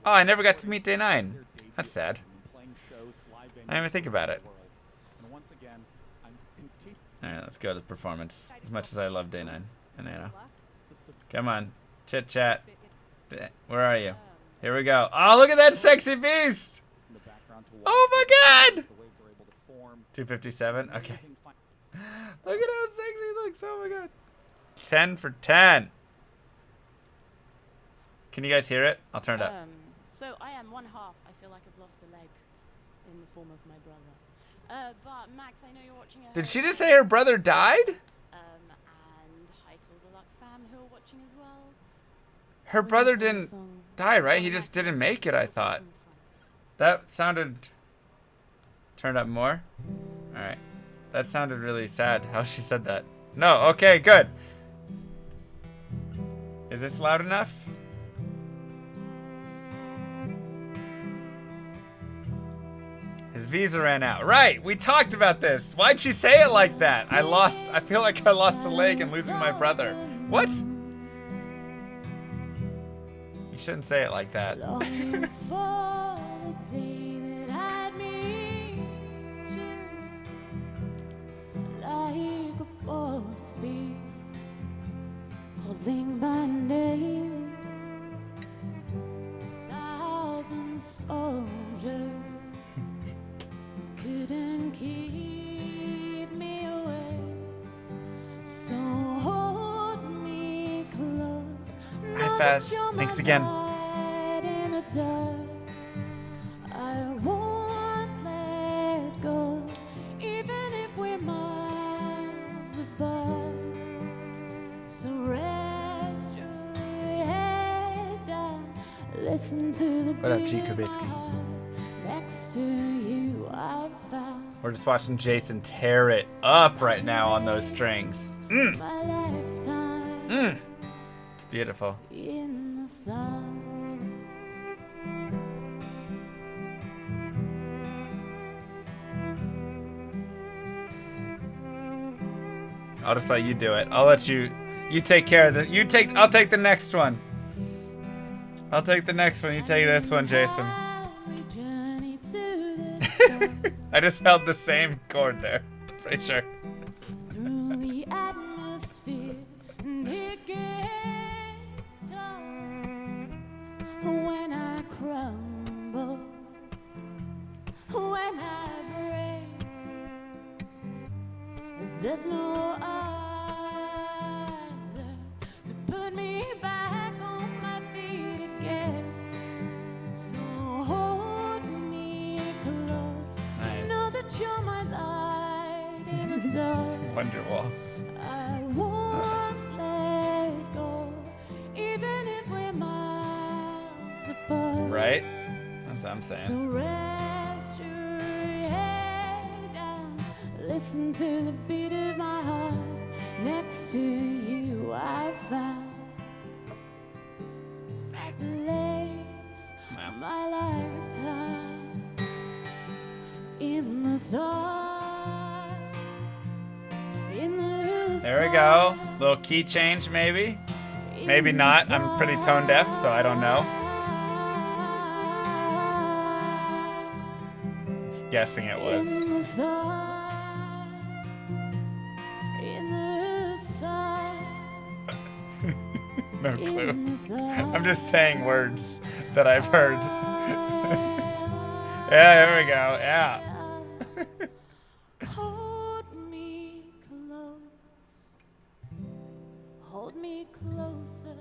Oh, I never got to meet Day 9. That's sad. I didn't even think about it. Alright, let's go to performance. As much as I love Day 9. And Anna. Come on. Chit chat. Where are you? Here we go. Oh, look at that sexy beast! Oh my god! 257? Okay. Look at how sexy he looks. Oh my god. 10 for 10. Can you guys hear it? I'll turn it up. So I am one half. I feel like I've lost a leg in the form of my brother. But Max, I know you're watching. Did she just say her brother died? And hi to all the Luck fam who are watching as well. Her brother didn't die, right? He just didn't make it, I thought. That sounded... Turn up more? Alright. That sounded really sad, how she said that. No, okay, good. Is this loud enough? His visa ran out. Right, we talked about this. Why'd you say it like that? I feel like I lost a leg and losing my brother. What? You shouldn't say it like that. Longing for the day that I'd meet you, like a force field, holding my name. Thousand soldiers couldn't keep me away. So hold me close. Hi, Fast. Thanks again. In the dark, I won't let go, even if we're miles apart. So rest your head down, listen to the What up, G. beat of my Kubisky? heart. Next to you, I found We're just watching Jason tear it up right now on those strings. my lifetime It's beautiful. in the sun. I'll just let you do it. I'll let you take care of the I'll take the next one. I'll take the next one. You take this one, Jason. Journey to the I just held the same chord there. Pretty sure. through the atmosphere, and it gets tough when I crumble, when I break. There's no other to put me back on my feet again. So hold me close. Nice. Know that you're my light in the dark. Wonderwall. I won't let go, even if we're miles apart. Right? That's what I'm So saying. rest your head down, listen to the beat of my heart. Next to you, I found a place, Wow. my lifetime in the sun. In the There we go. Little key change, maybe. Maybe not. I'm pretty tone deaf, so I don't know. Just guessing it was. In the sun. No In clue. the sun. I'm just saying words that I've heard. Yeah, there we go. Yeah. Hold me close. Hold me closer.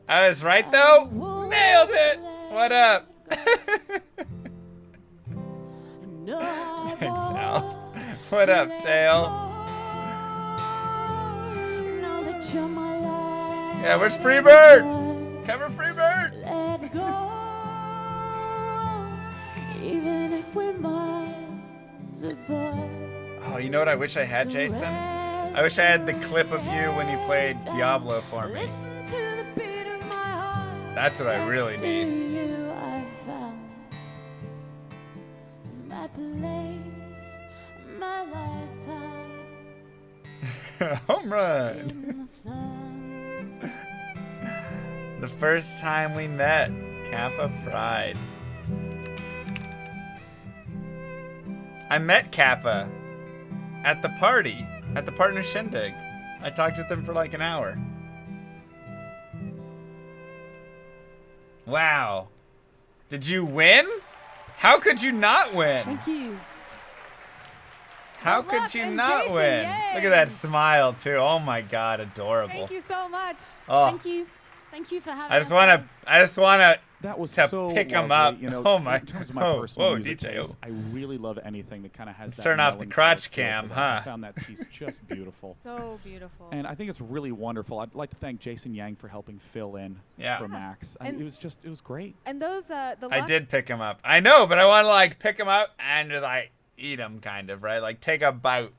I was right though. Nailed it. What up? No, I Thanks, won't Alf. What up, Tail? know that you're my life. Yeah, where's Freebird? Cover Freebird. Let go, even if we're miles apart. Oh, you know what I wish I had, Jason? I wish I had the clip of you when you played Diablo for me. Listen to the beat of my heart. That's what I really Next to need. you, I found my place, my lifetime Home run. in the sun. The first time we met, Kappa Pride. I met Kappa at the party, at the partner shindig. I talked with them for like an hour. Wow. Did you win? How could you not win? Thank you. How Well, could look, you and not Jason, win? yay. Look at that smile too. Oh my god, adorable. Thank you so much. Oh, Thank you. Thank you for having I just us, wanna guys. That was To so pick 'em lovely. up. You know, Oh my- in terms of my oh, personal whoa, music DJ. taste, I really love anything that kind of has Let's that turn off the melancholy crotch feel to cam, it. huh? I found that piece just beautiful. So beautiful. And I think it's really wonderful. I'd like to thank Jason Yang for helping fill in Yeah. for Max. I mean, And- it was great. And those the I luck- did pick him up. I know, but I want to like pick him up and just like eat him, kind of, right? Like take a bite.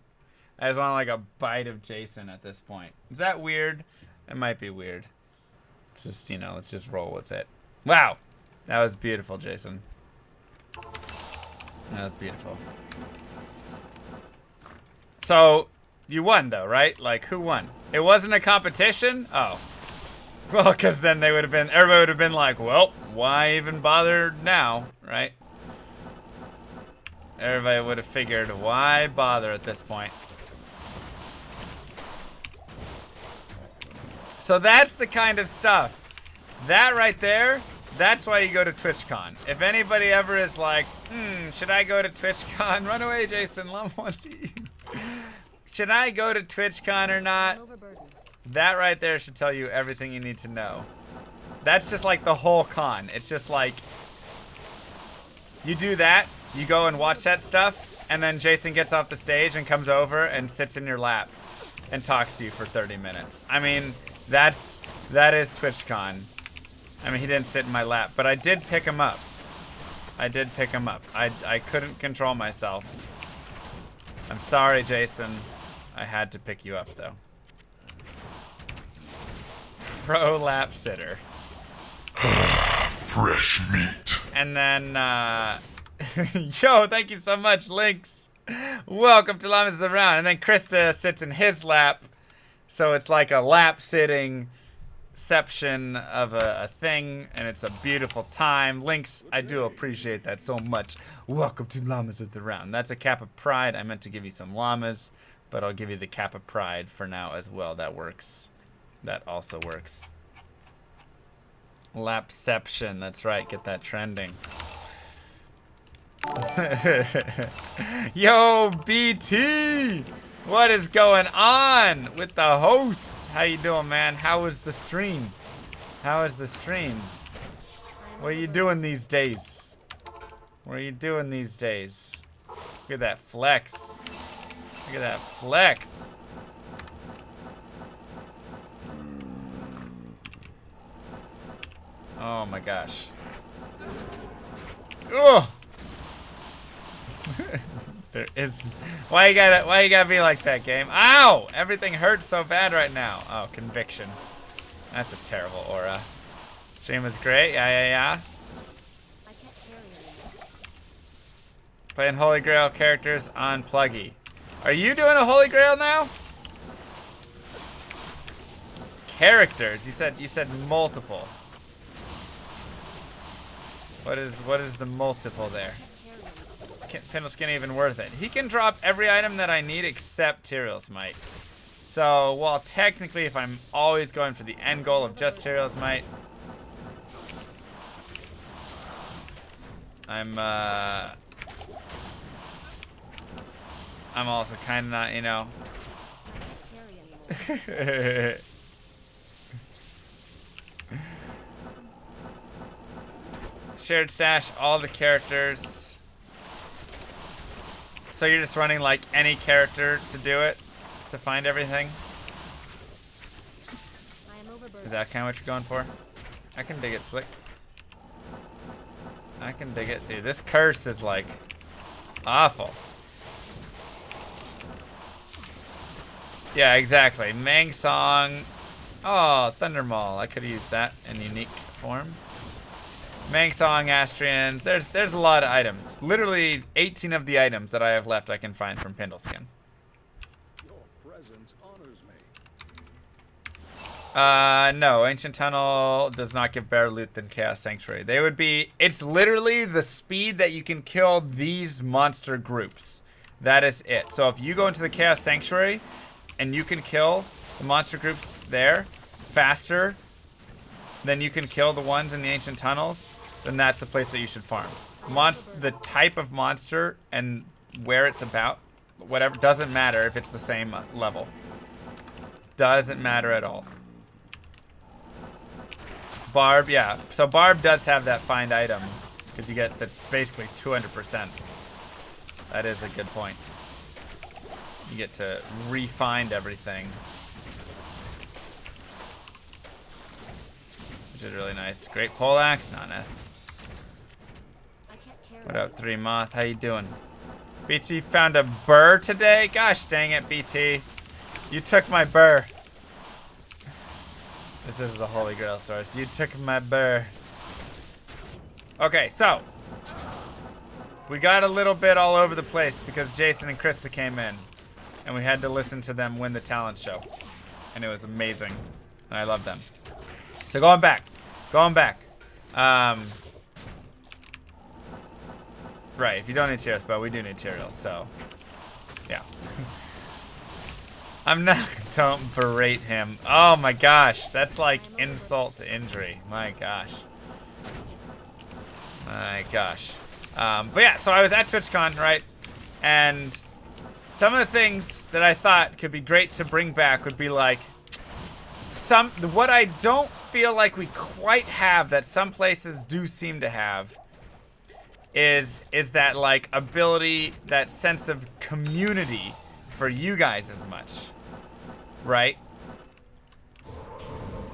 I just want like a bite of Jason at this point. Is that weird? It might be weird. It's just, you know, let's just roll with it. Wow, that was beautiful, Jason. That was beautiful. So, you won though, right? Like, who won? It wasn't a competition? Oh. Well, because then they would have been, everybody would have been like, well, why even bother now, right? Everybody would have figured, why bother at this point? So that's the kind of stuff. That right there, that's why you go to TWITCHCON. If anybody ever is like, should I go to TWITCHCON? Run away, Jason. Lum wants you. Should I go to TWITCHCON or not? That right there should tell you everything you need to know. That's just like the whole con. It's just like, you do that, you go and watch that stuff, and then Jason gets off the stage and comes over and sits in your lap and talks to you for 30 minutes. I mean, that is TWITCHCON. I mean, he didn't sit in my lap, but I did pick him up. I did pick him up. I couldn't control myself. I'm sorry, Jason. I had to pick you up, though. Pro lap sitter. Fresh meat. And then, yo, thank you so much, Lynx. Welcome to Llamas of the Round. And then Krista sits in his lap. So it's like a lap sitting section of a thing, and it's a beautiful time. Lynx, I do appreciate that so much. Welcome to Llamas of the Round. That's a Kappa Pride. I meant to give you some llamas, but I'll give you the Kappa Pride for now as well. That works. That also works. Lapception, that's right, get that trending. Yo, BT! What is going on with the host? How you doing, man? How was the stream? How is the stream? What are you doing these days? What are you doing these days? Look at that flex. Look at that flex. Oh my gosh. Oh. There is. Why you gotta be like that, game? Ow! Everything hurts so bad right now. Oh, conviction. That's a terrible aura. Stream was great. Yeah. Playing Holy Grail characters on Pluggy. Are you doing a Holy Grail now? Characters. You said multiple. What is the multiple there? Pendleskin even worth it? He can drop every item that I need except Tyrael's Might. So while technically if I'm always going for the end goal of just Tyrael's Might, I'm also kind of not, you know. Shared stash, all the characters. So you're just running like any character to do it, to find everything? Is that kind of what you're going for? I can dig it, Slick. I can dig it. Dude, this curse is like awful. Yeah, exactly. Mang Song. Oh, Thundermaul. I could have used that in unique form. Mang Song, Astrians. There's a lot of items. Literally 18 of the items that I have left I can find from Pendleskin. Your presence honors me. No. Ancient Tunnel does not give better loot than Chaos Sanctuary. They would be... It's literally the speed that you can kill these monster groups. That is it. So if you go into the Chaos Sanctuary and you can kill the monster groups there faster than you can kill the ones in the Ancient Tunnels, then that's the place that you should farm. The type of monster and where it's about, whatever, doesn't matter if it's the same level. Doesn't matter at all. Barb, yeah. So Barb does have that find item because you get the basically 200%. That is a good point. You get to re-find everything, which is really nice. Great poleaxe, Nana. What up, 3 Moth? How you doing? BT found a burr today? Gosh dang it, BT. You took my burr. This is the Holy Grail source. You took my burr. Okay, so We got a little bit all over the place because Jason and Krista came in. And we had to listen to them win the talent show. And it was amazing. And I love them. So going back. Right, if you don't need tears, but we do need Tyrael, so yeah. I'm not, don't berate him. Oh my gosh, that's like insult to injury. My gosh. But yeah, so I was at TwitchCon, right? And some of the things that I thought could be great to bring back would be like what I don't feel like we quite have that some places do seem to have is that like ability, that sense of community for you guys as much, right?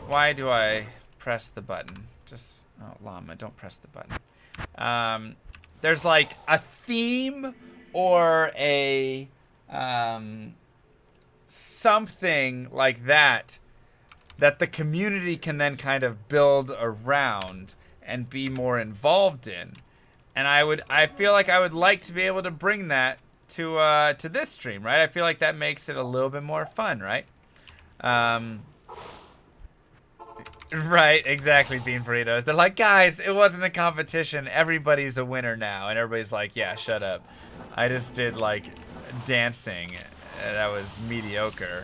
Why do I press the button? Just, oh, llama, don't press the button. There's like a theme or a something like that the community can then kind of build around and be more involved in. And I feel like I would like to be able to bring that to this stream, right? I feel like that makes it a little bit more fun, right? Right, exactly, Bean Burritos. They're like, guys, it wasn't a competition. Everybody's a winner now. And everybody's like, yeah, shut up. I just did, like, dancing. That was mediocre.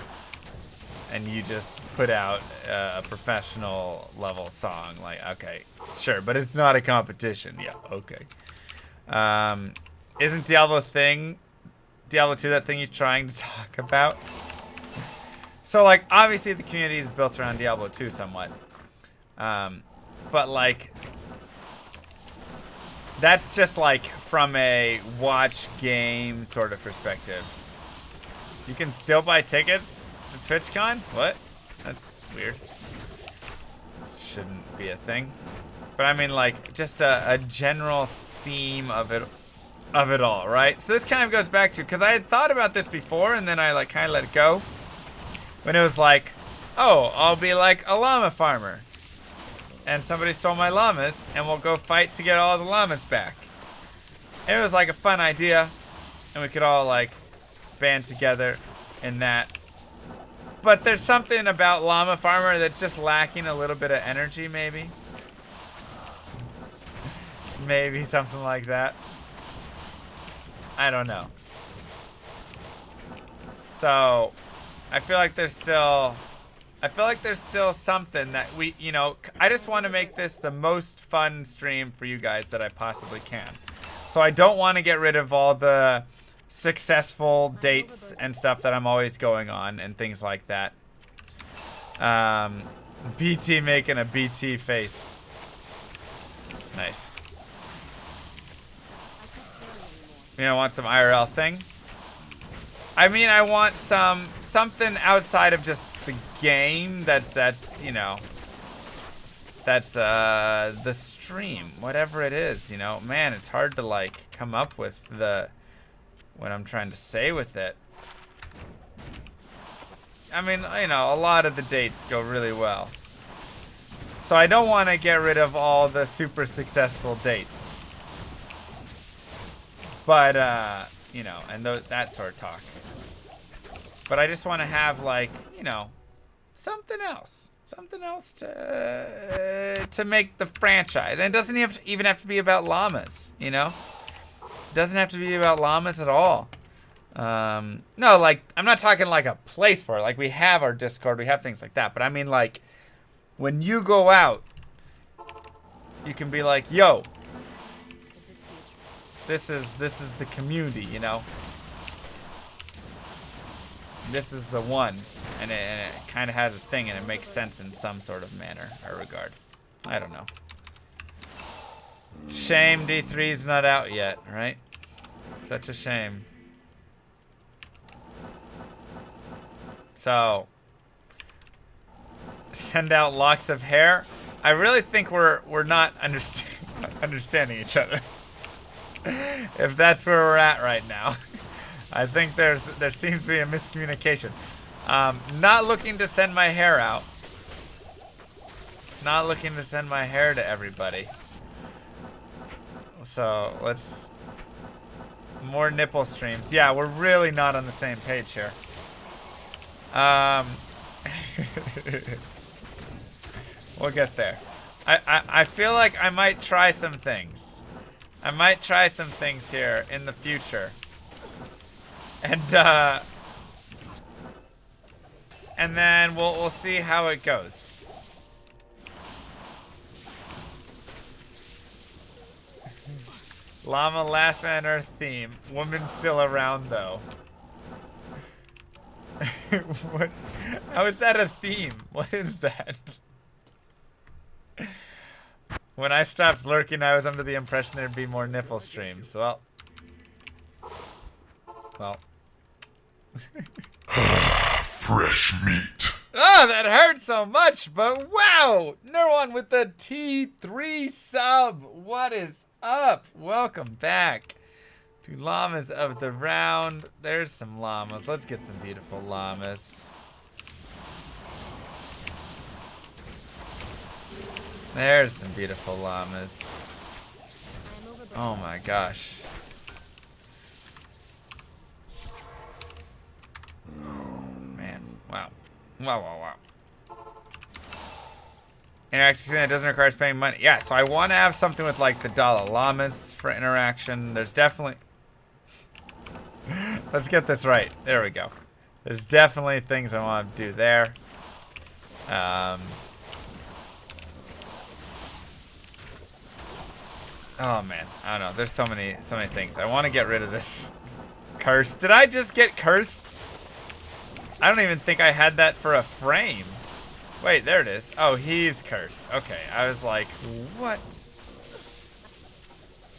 And you just put out a professional level song. Like, okay, sure, but it's not a competition. Yeah, okay. Isn't Diablo 2 that thing you're trying to talk about? So, like, obviously the community is built around Diablo 2 somewhat. But, like, that's just, like, from a watch game sort of perspective. You can still buy tickets to TwitchCon? What? That's weird. Shouldn't be a thing. But I mean, like, just a general theme of it all, right? So this kind of goes back to, because I had thought about this before, and then I, like, kind of let it go. When it was like, oh, I'll be like a llama farmer. And somebody stole my llamas, and we'll go fight to get all the llamas back. And it was like a fun idea, and we could all, like, band together in that. But there's something about llama farmer that's just lacking a little bit of energy, maybe. Maybe something like that. I don't know. So, I feel like there's still something that we, you know, I just want to make this the most fun stream for you guys that I possibly can. So I don't want to get rid of all the successful dates and stuff that I'm always going on and things like that. BT making a BT face. Nice. You know, want some IRL thing? I mean, I want something outside of just the game that's you know, that's the stream, whatever it is, you know. Man, it's hard to like come up with what I'm trying to say with it. I mean, you know, a lot of the dates go really well. So I don't want to get rid of all the super successful dates. But, you know, and that sort of talk. But I just want to have, like, you know, something else. Something else to make the franchise. And it doesn't even have to be about llamas, you know? It doesn't have to be about llamas at all. No, like, I'm not talking like a place for it. Like, we have our Discord, we have things like that. But I mean, like, when you go out, you can be like, yo, this is the community, you know? This is the one. And it kind of has a thing, and it makes sense in some sort of manner or regard. I don't know. Shame D3's not out yet, right? Such a shame. So, send out locks of hair. I really think we're not understanding each other. If that's where we're at right now. I think there seems to be a miscommunication. Not looking to send my hair out. Not looking to send my hair to everybody. So let's More nipple streams. Yeah, we're really not on the same page here. We'll get there. I feel like I might try some things. I might try some things here in the future. And then we'll see how it goes. Llama last man on Earth theme. Woman still around though. What? How is that a theme? What is that? When I stopped lurking, I was under the impression there'd be more nipple streams. Well. Fresh meat. Oh, that hurt so much, but wow! Neuron with the T3 sub. What is up? Welcome back to Llamas of the Round. There's some llamas. Let's get some beautiful llamas. There's some beautiful llamas. Oh my gosh. Oh man. Wow. Wow. Interaction that doesn't require spending money. Yeah, so I want to have something with like the Dalai Lamas for interaction. There's definitely... Let's get this right. There we go. There's definitely things I want to do there. Oh man, I don't know. There's so many things. I want to get rid of this curse. Did I just get cursed? I don't even think I had that for a frame. Wait, there it is. Oh, he's cursed. Okay, I was like, what?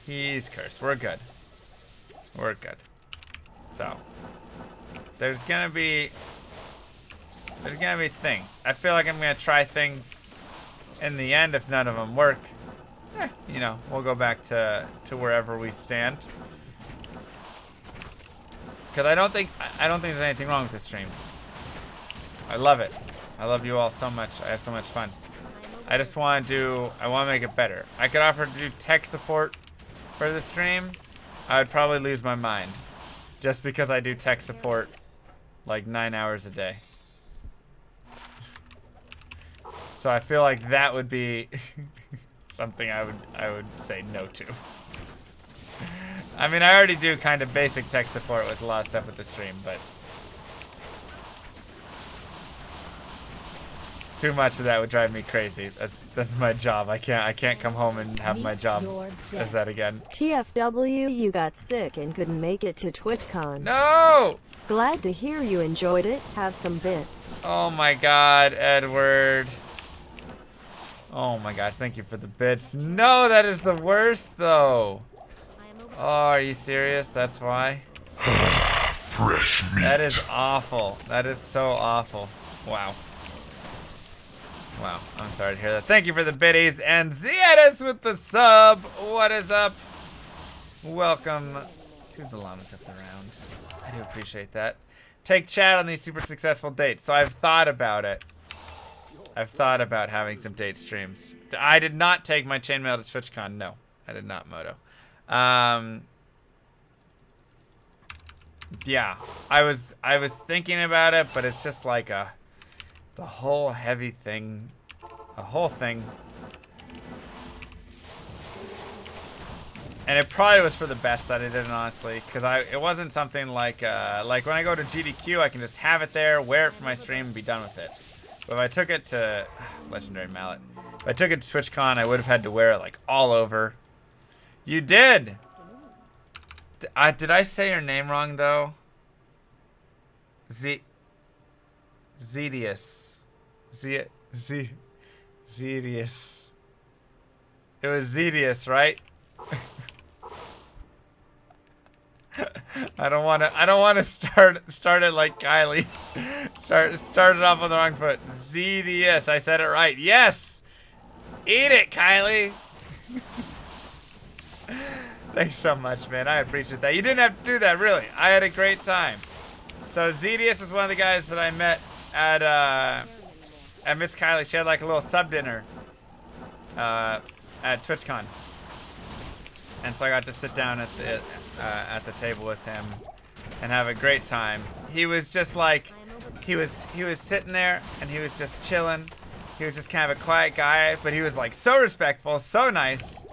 He's cursed. We're good. We're good. So, there's gonna be things. I feel like I'm gonna try things in the end. If none of them work, you know, we'll go back to wherever we stand. Because I don't think there's anything wrong with this stream. I love it. I love you all so much. I have so much fun. I just want to make it better. I could offer to do tech support for the stream. I would probably lose my mind. Just because I do tech support like 9 hours a day. So I feel like that would be something I would say no to. I mean, I already do kind of basic tech support with a lot of stuff with the stream, but too much of that would drive me crazy. That's my job. I can't come home and have my job as that again. TFW, you got sick and couldn't make it to TWITCHCON. No! Glad to hear you enjoyed it. Have some bits. Oh my god, Edward. Oh my gosh, thank you for the bits. No, that is the worst though. Oh, are you serious? That's why? Fresh meat. That is awful. That is so awful. Wow. Wow, I'm sorry to hear that. Thank you for the biddies. And Ziedis with the sub. What is up? Welcome to the Llamas of the Round. I do appreciate that. Take chat on these super successful dates. So I've thought about it. I've thought about having some date streams. I did not take my chainmail to TwitchCon. No, I did not, Moto. Yeah, I was thinking about it, but it's just like the whole heavy thing, a whole thing. And it probably was for the best that I did it, honestly, because it wasn't something like when I go to GDQ, I can just have it there, wear it for my stream, and be done with it. But if I took it to Legendary Mallet, if I took it to TwitchCon, I would have had to wear it like all over. You did. Did I say your name wrong though? Zedius. Zedius. It was Zedius, right? I don't want to start it like Kylie. Start it off on the wrong foot. ZDS. I said it right. Yes. Eat it, Kylie. Thanks so much, man. I appreciate that. You didn't have to do that, really. I had a great time. So ZDS is one of the guys that I met at Miss Kylie. She had like a little sub dinner at TwitchCon. And so I got to sit down at the table with him and have a great time. He was just like, he was sitting there and he was just chilling. He was just kind of a quiet guy, but he was like so respectful, so nice.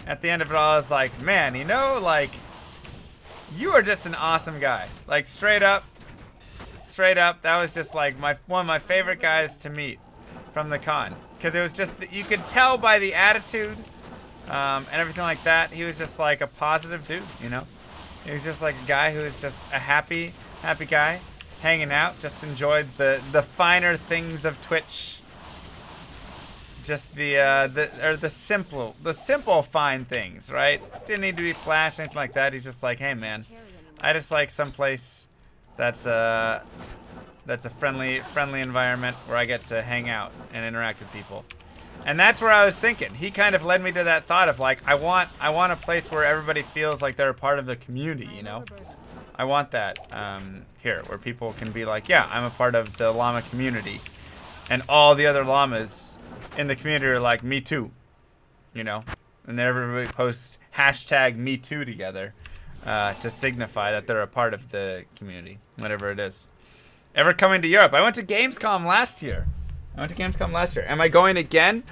At the end of it all, I was like, man, you know, like, you are just an awesome guy. Like, straight up, that was just like one of my favorite guys to meet from the con. Because it was just, you could tell by the attitude and everything like that, he was just like a positive dude, you know? He was just like a guy who was just a happy guy, hanging out, just enjoyed the finer things of Twitch. Just the simple fine things, right? Didn't need to be flash, anything like that. He's just like, hey man, I just like someplace that's a friendly environment where I get to hang out and interact with people. And that's where I was thinking. He kind of led me to that thought of like, I want a place where everybody feels like they're a part of the community, you know? I want that here, where people can be like, yeah, I'm a part of the llama community. And all the other llamas in the community are like, me too, you know? And then everybody posts hashtag me too together to signify that they're a part of the community, whatever it is. Ever coming to Europe? I went to Gamescom last year. Am I going again?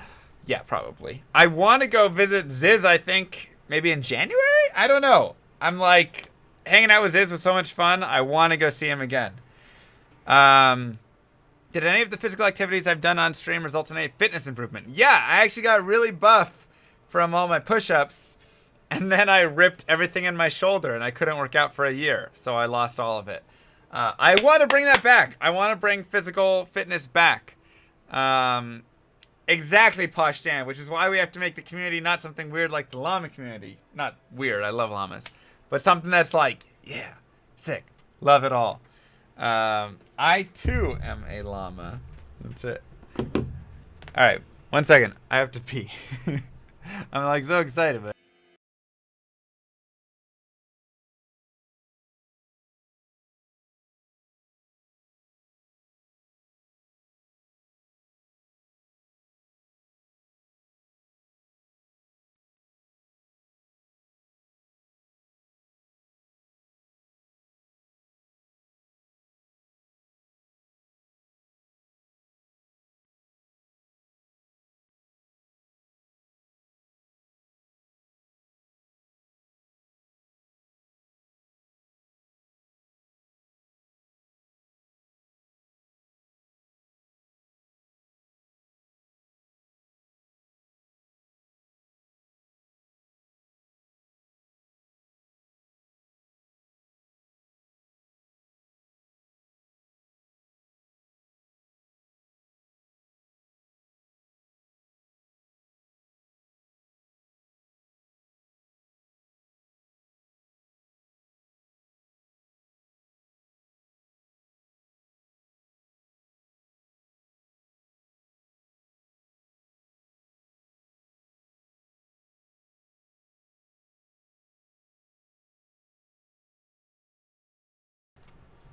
Yeah, probably. I want to go visit Ziz, I think, maybe in January? I don't know. I'm like, hanging out with Ziz was so much fun. I want to go see him again. Did any of the physical activities I've done on stream result in any fitness improvement? Yeah, I actually got really buff from all my push-ups, and then I ripped everything in my shoulder, and I couldn't work out for a year, so I lost all of it. I want to bring that back. I want to bring physical fitness back. Exactly, Posh Dan, which is why we have to make the community not something weird like the llama community. Not weird, I love llamas. But something that's like, yeah, sick, love it all. I too am a llama. That's it. Alright, 1 second. I have to pee. I'm like so excited, but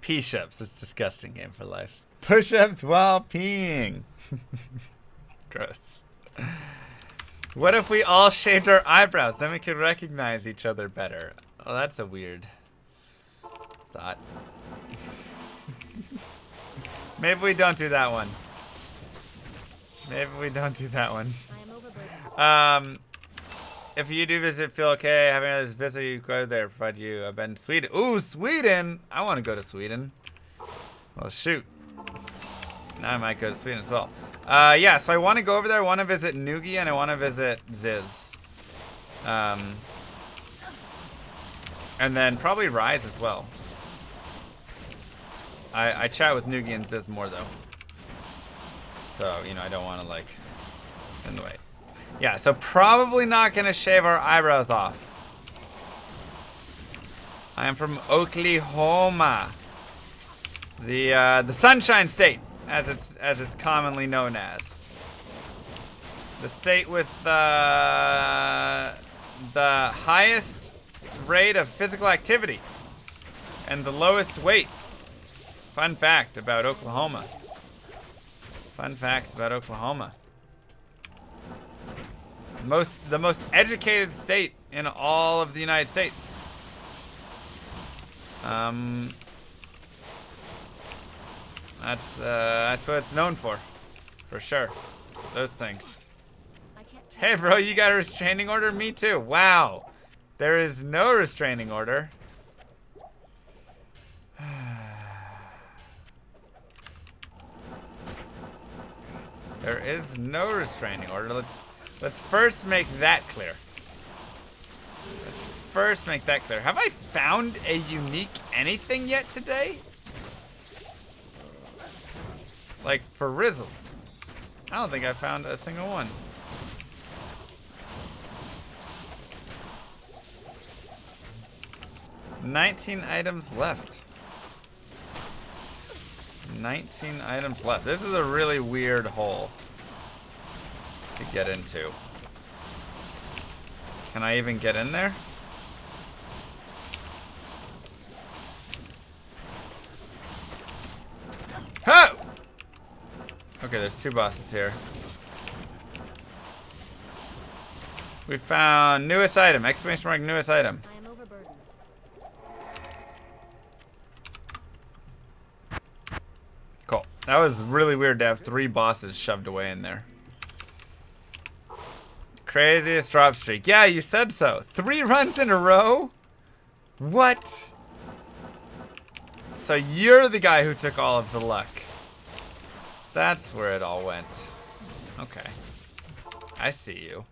P-shups. It's a disgusting game for life. Push-ups while peeing. Gross. What if we all shaved our eyebrows? Then we could recognize each other better. Oh, that's a weird thought. Maybe we don't do that one. If you do visit, feel okay having others visit you, go there, provide you. I've been to Sweden. Ooh, Sweden! I want to go to Sweden. Well, shoot. Now I might go to Sweden as well. Yeah, so I want to go over there. I want to visit Noogie and I want to visit Ziz. And then probably Rise as well. I chat with Noogie and Ziz more though. So, you know, I don't want to like in the way. Yeah, so probably not gonna shave our eyebrows off. I am from Oklahoma, the Sunshine State, as it's commonly known as. The state with the highest rate of physical activity and the lowest weight. Fun fact about Oklahoma. Fun facts about Oklahoma. The most educated state in all of the United States. That's what it's known for sure. Those things. Hey, bro, you got a restraining order? Me too. Wow, there is no restraining order. There is no restraining order. Let's first make that clear. Let's first make that clear. Have I found a unique anything yet today? Like, for Rizzles. I don't think I found a single one. $19 items left. 19 items left. This is a really weird hole to get into. Can I even get in there? Ho! Okay, there's 2 bosses here. We found newest item. Exclamation mark, newest item. I am overburdened. Cool. That was really weird to have 3 bosses shoved away in there. Craziest drop streak. Yeah, you said so. 3 runs in a row? What? So you're the guy who took all of the luck. That's where it all went. Okay. I see you.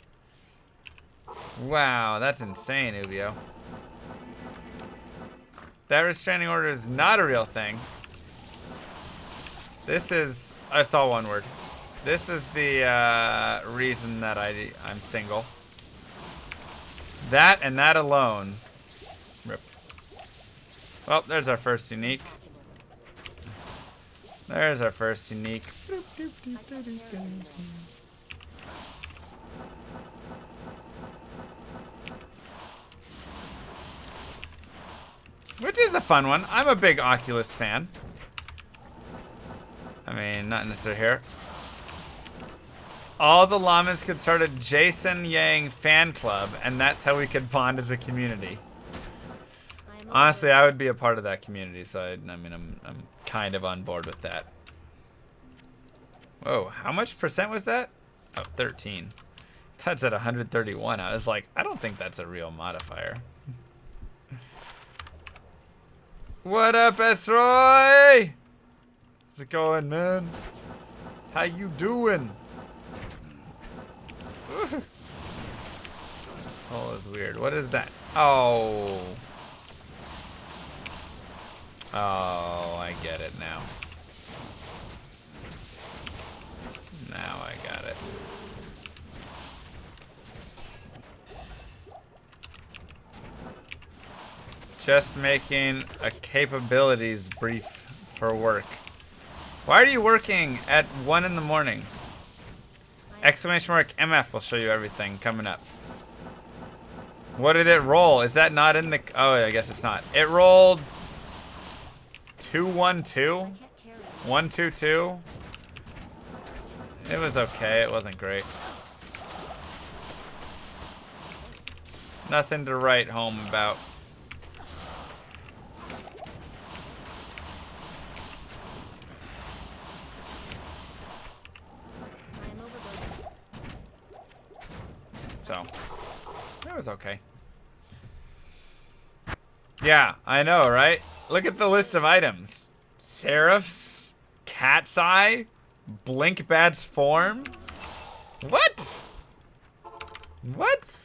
Wow, that's insane, Ubio. That restraining order is not a real thing. This is, it's all one word. This is the reason that I'm single. That and that alone. Rip. Well, there's our first unique. There's our first unique. Which is a fun one. I'm a big Oculus fan. I mean, not necessarily here. All the llamas could start a Jason Yang fan club, and that's how we could bond as a community. Honestly, I would be a part of that community, so I mean, I'm kind of on board with that. Whoa, how much percent was that? Oh, 13. That's at 131. I was like, I don't think that's a real modifier. What up, S-Roy? How's it going, man? How you doing? This hole is weird. What is that? Oh. Oh, I get it now. Now I got it. Just making a capabilities brief for work. Why are you working at 1 in the morning? Exclamation mark MF will show you everything coming up. What did it roll? Is that not in the... Oh, I guess it's not. It rolled 212? 122? It was okay. It wasn't great. Nothing to write home about. So, it was okay. Yeah, I know, right? Look at the list of items. Seraph's, Cat's Eye, Blink Bad's Form. What? What?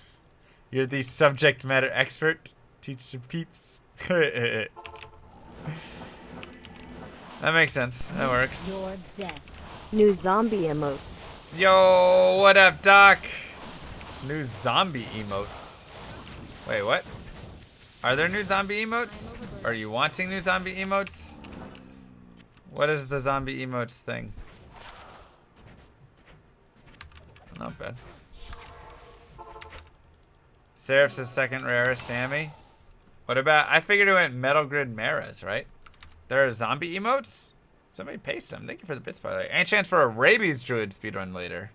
You're the subject matter expert. Teach your peeps. That makes sense. That works. Your death. New zombie emotes. Yo, what up, Doc? New zombie emotes. Wait, what? Are there new zombie emotes? Are you wanting new zombie emotes? What is the zombie emotes thing? Not bad. Seraph's the second rarest Sammy. What about, I figured it went Metal Grid Maras, right? There are zombie emotes? Somebody paste them. Thank you for the bits, by the way. Any chance for a rabies druid speedrun later?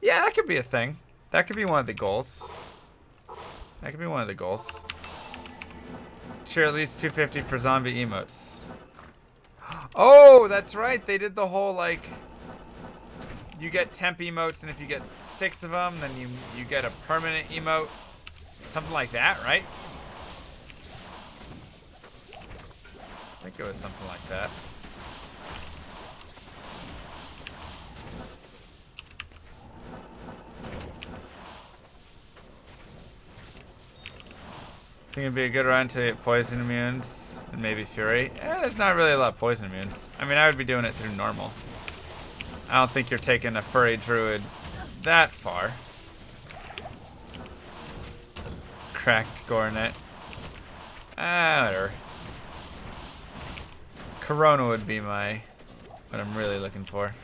Yeah, that could be a thing. That could be one of the goals. That could be one of the goals. Sure, at least 250 for zombie emotes. Oh, that's right. They did the whole like you get temp emotes, and if you get 6 of them, then you get a permanent emote. Something like that, right? I think it was something like that. Think it'd be a good run to get poison immunes and maybe fury. There's not really a lot of poison immunes. I mean, I would be doing it through normal. I don't think you're taking a furry druid that far. Cracked Gornet. Whatever. Corona would be what I'm really looking for.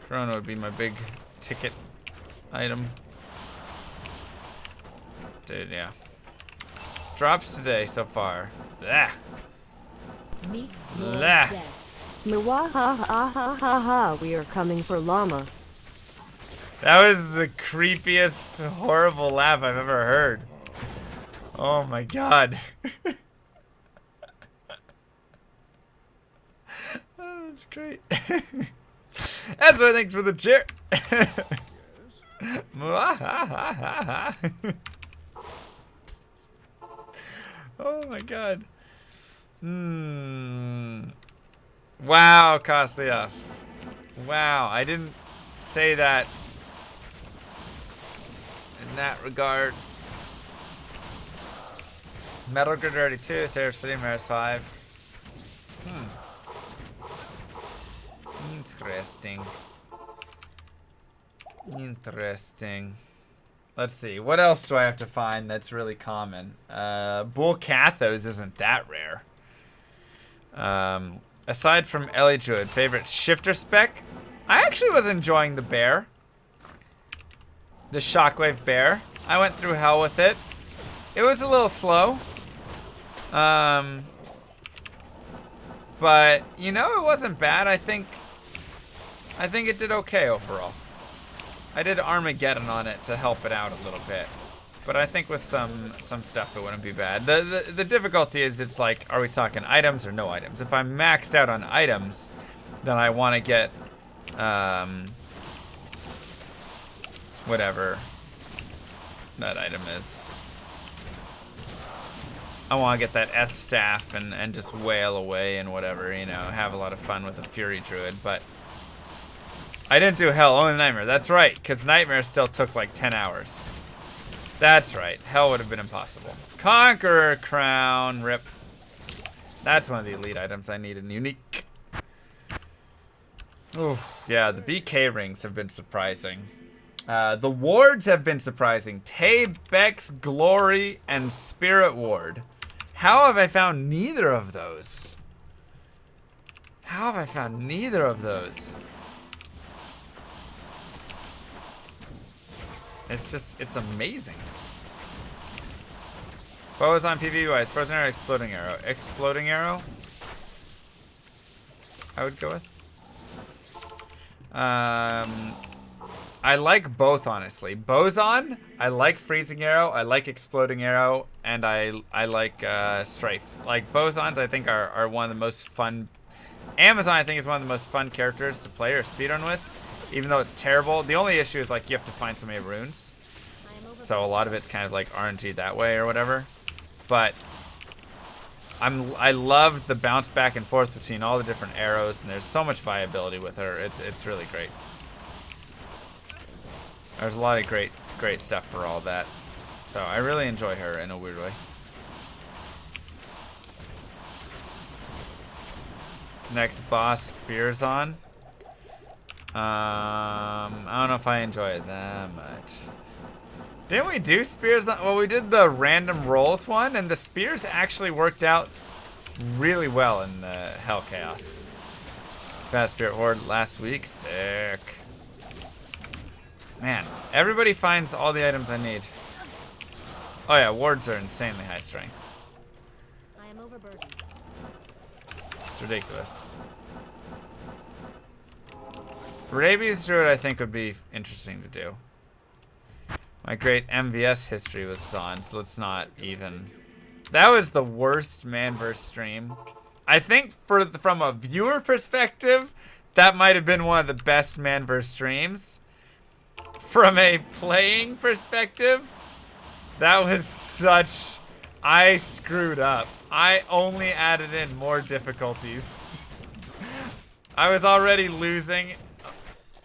Corona would be my big ticket item. Dude, yeah. Drops today so far. Blah. Meet Blah. Mwahahahaha, we are coming for llama. That was the creepiest, horrible laugh I've ever heard. Oh my god. Oh, that's great. That's why thanks for the cheer. Oh my god. Wow, Koslev. Wow, I didn't say that in that regard. Metal Gear 32, Sarah City, Maris 5. Interesting. Interesting. Let's see. What else do I have to find that's really common? Bull Cathos isn't that rare. Aside from Ellie Druid, favorite shifter spec? I actually was enjoying the bear. The Shockwave bear. I went through hell with it. It was a little slow. But, you know, it wasn't bad. I think it did okay overall. I did Armageddon on it to help it out a little bit. But I think with some stuff it wouldn't be bad. The difficulty is it's like, are we talking items or no items? If I'm maxed out on items, then I want to get whatever that item is. I want to get that Eth staff and just wail away and whatever, you know, have a lot of fun with a Fury Druid, but I didn't do Hell, only Nightmare. That's right, because Nightmare still took like 10 hours. That's right. Hell would have been impossible. Conqueror Crown. Rip. That's one of the elite items I need in Unique. Oof. Yeah, the BK rings have been surprising. The wards have been surprising. Tay, Bex, Glory, and Spirit Ward. How have I found neither of those? How have I found neither of those? It's just, it's amazing. Bows on PvE wise, Frozen Arrow, Exploding Arrow. Exploding Arrow, I would go with. I like both, honestly. Boson, I like Freezing Arrow, I like Exploding Arrow, and I like Strafe. Like, Bosons, I think, are one of the most fun. Amazon, I think, is one of the most fun characters to play or speedrun with. Even though it's terrible, the only issue is like you have to find so many runes, so a lot of it's kind of like RNG that way or whatever. But I love the bounce back and forth between all the different arrows, and there's so much viability with her. It's really great. There's a lot of great stuff for all that. So I really enjoy her in a weird way. Next boss, Spears on. I don't know if I enjoy it that much. Didn't we do Spears on? Well, we did the random rolls one, and the Spears actually worked out really well in the Hell Chaos. Fast Spirit Horde last week. Sick. Man, everybody finds all the items I need. Oh yeah, wards are insanely high strength. I am overburdened. It's ridiculous. Rabies Druid I think would be interesting to do. My great MVS history with Zon, so let's not even... That was the worst Manverse stream. I think from a viewer perspective, that might have been one of the best Manverse streams. From a playing perspective, that was such... I screwed up. I only added in more difficulties. I was already losing,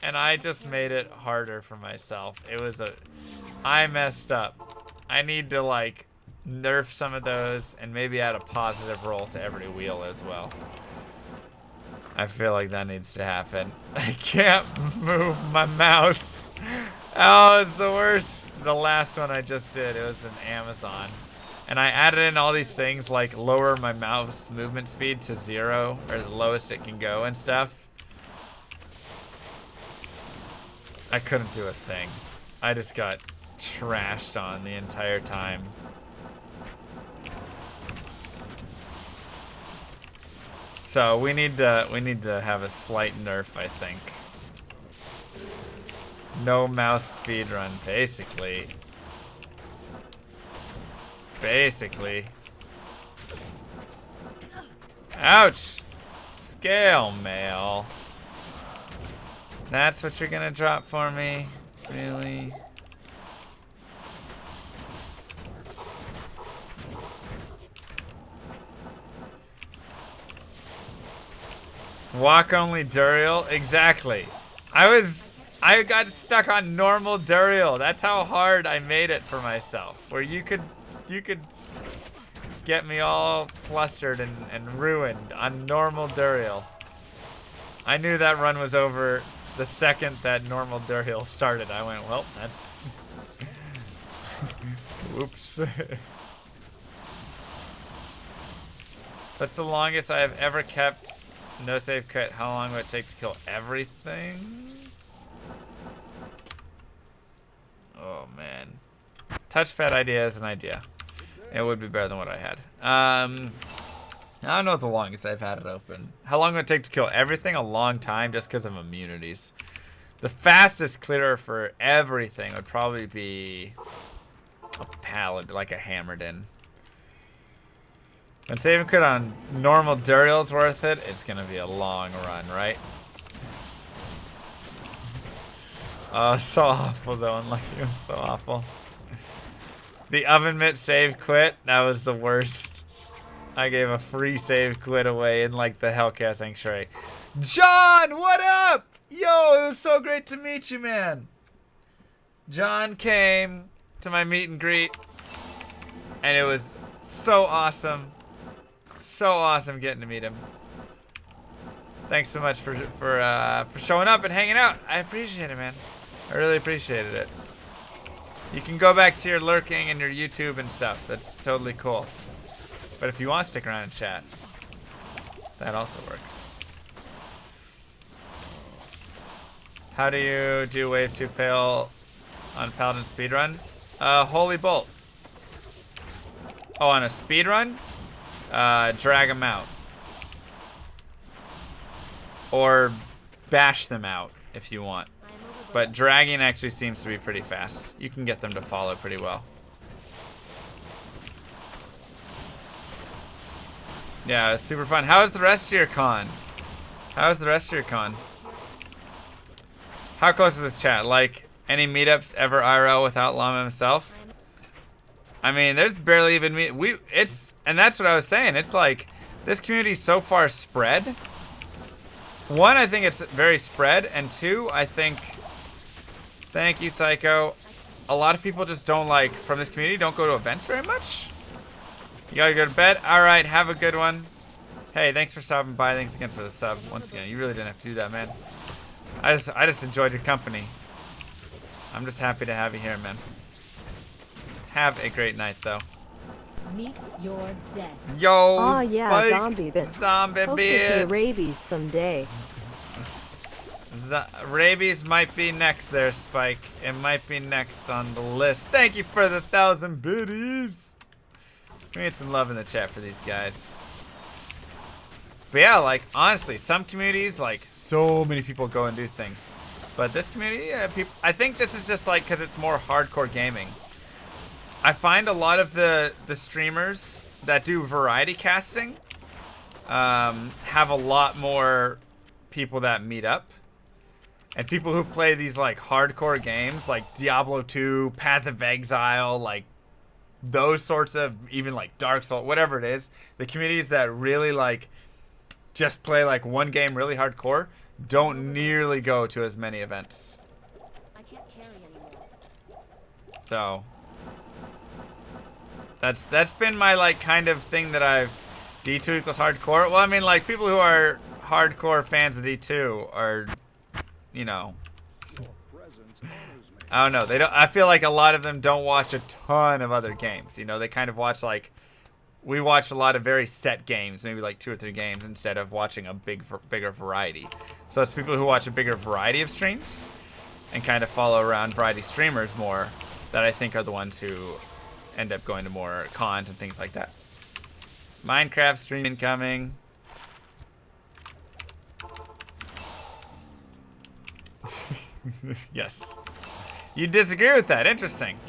and I just made it harder for myself. It was a... I messed up. I need to, like, nerf some of those and maybe add a positive roll to every wheel as well. I feel like that needs to happen. I can't move my mouse. Oh, it's the worst. The last one I just did, it was an Amazon. And I added in all these things like lower my mouse movement speed to 0, or the lowest it can go and stuff. I couldn't do a thing. I just got trashed on the entire time. So we need to have a slight nerf, I think. No mouse speedrun, basically. Basically. Ouch! Scale mail. That's what you're gonna drop for me? Really? Walk only Duriel? Exactly. I got stuck on normal Duriel. That's how hard I made it for myself. Where you could get me all flustered and ruined on normal Duriel. I knew that run was over the second that normal Duriel started. I went, well, that's... Whoops. That's the longest I have ever kept no save quit. How long would it take to kill everything? Oh, man. Touchpad idea is an idea. It would be better than what I had. I don't know what the longest I've had it open. How long would it take to kill everything? A long time, just because of immunities. The fastest clearer for everything would probably be a pallet, like a hammered in. When saving quit on normal Duriel's worth it, it's gonna be a long run, right? Oh, so awful though, unlucky, it was so awful. The oven mitt save quit, that was the worst. I gave a free save quit away in like the Hellcat Sanctuary. John, what up? Yo, it was so great to meet you, man. John came to my meet and greet, and it was so awesome. So awesome getting to meet him. Thanks so much for showing up and hanging out. I appreciate it, man. I really appreciated it. You can go back to your lurking and your YouTube and stuff. That's totally cool. But if you want to stick around and chat, that also works. How do you do wave 2 pale on Paladin speedrun? Holy Bolt. Oh, on a speedrun? Drag them out. Or bash them out if you want. But dragging actually seems to be pretty fast. You can get them to follow pretty well. Yeah, it's super fun. How was the rest of your con? How was the rest of your con? How close is this chat? Like, any meetups ever IRL without Llama himself? I mean, there's barely even and that's what I was saying. It's like, this community is so far spread. One, I think it's very spread, and two, I think, thank you, Psycho. A lot of people just don't from this community, don't go to events very much. You gotta go to bed? Alright, have a good one. Hey, thanks for stopping by. Thanks again for the sub. Once again, you really didn't have to do that, man. I just enjoyed your company. I'm just happy to have you here, man. Have a great night, though. Meet your death. Yo, Oh yeah, Spike. zombie bits. Zombie Hope bits. to see rabies someday. Rabies might be next there, Spike. It might be next on the list. Thank you for the 1,000 biddies. We need some love in the chat for these guys. But yeah, like, honestly, some communities, like, so many people go and do things. But this community, I think this is just like because it's more hardcore gaming. I find a lot of the streamers that do variety casting have a lot more people that meet up. And people who play these like hardcore games like Diablo 2, Path of Exile, like those sorts of, even like Dark Souls, whatever it is, the communities that really like just play like one game really hardcore don't nearly go to as many events. I can't carry anymore. So that's been my like kind of thing that I've D2 equals hardcore. Well, I mean like people who are hardcore fans of D2 are, you know, I don't know. They don't. I feel like a lot of them don't watch a ton of other games. You know, they kind of watch like we watch a lot of very set games, maybe like 2 or 3 games, instead of watching a bigger variety. So it's people who watch a bigger variety of streams and kind of follow around variety streamers more that I think are the ones who end up going to more cons and things like that. Minecraft stream incoming. Yes. You disagree with that. Interesting.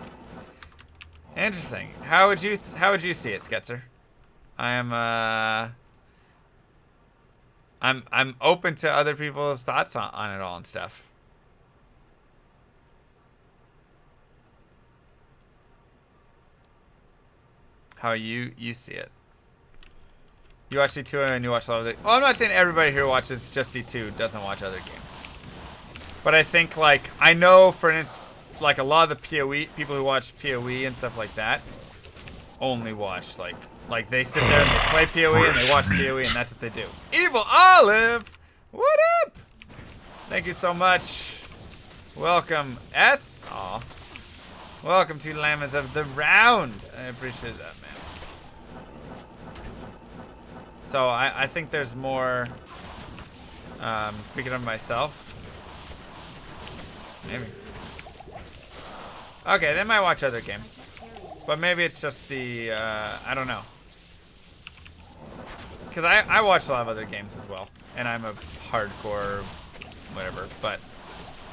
Interesting. How would you see it, Sketzer? I'm open to other people's thoughts on it all and stuff. How you see it. You watch D2 and you watch a lot of well, I'm not saying everybody who watches just D2 doesn't watch other games. But I think, like, I know, for instance, like, a lot of the PoE, people who watch PoE and stuff like that, only watch, like they sit there and they play PoE and they watch PoE and that's what they do. Evil Olive! What up? Thank you so much. Welcome, Eth. Aw. Welcome to Llamas of the Round. I appreciate that, man. So, I think there's more, speaking of myself, maybe. Okay, they might watch other games. But maybe it's just the, I don't know. Because I watch a lot of other games as well. And I'm a hardcore whatever. But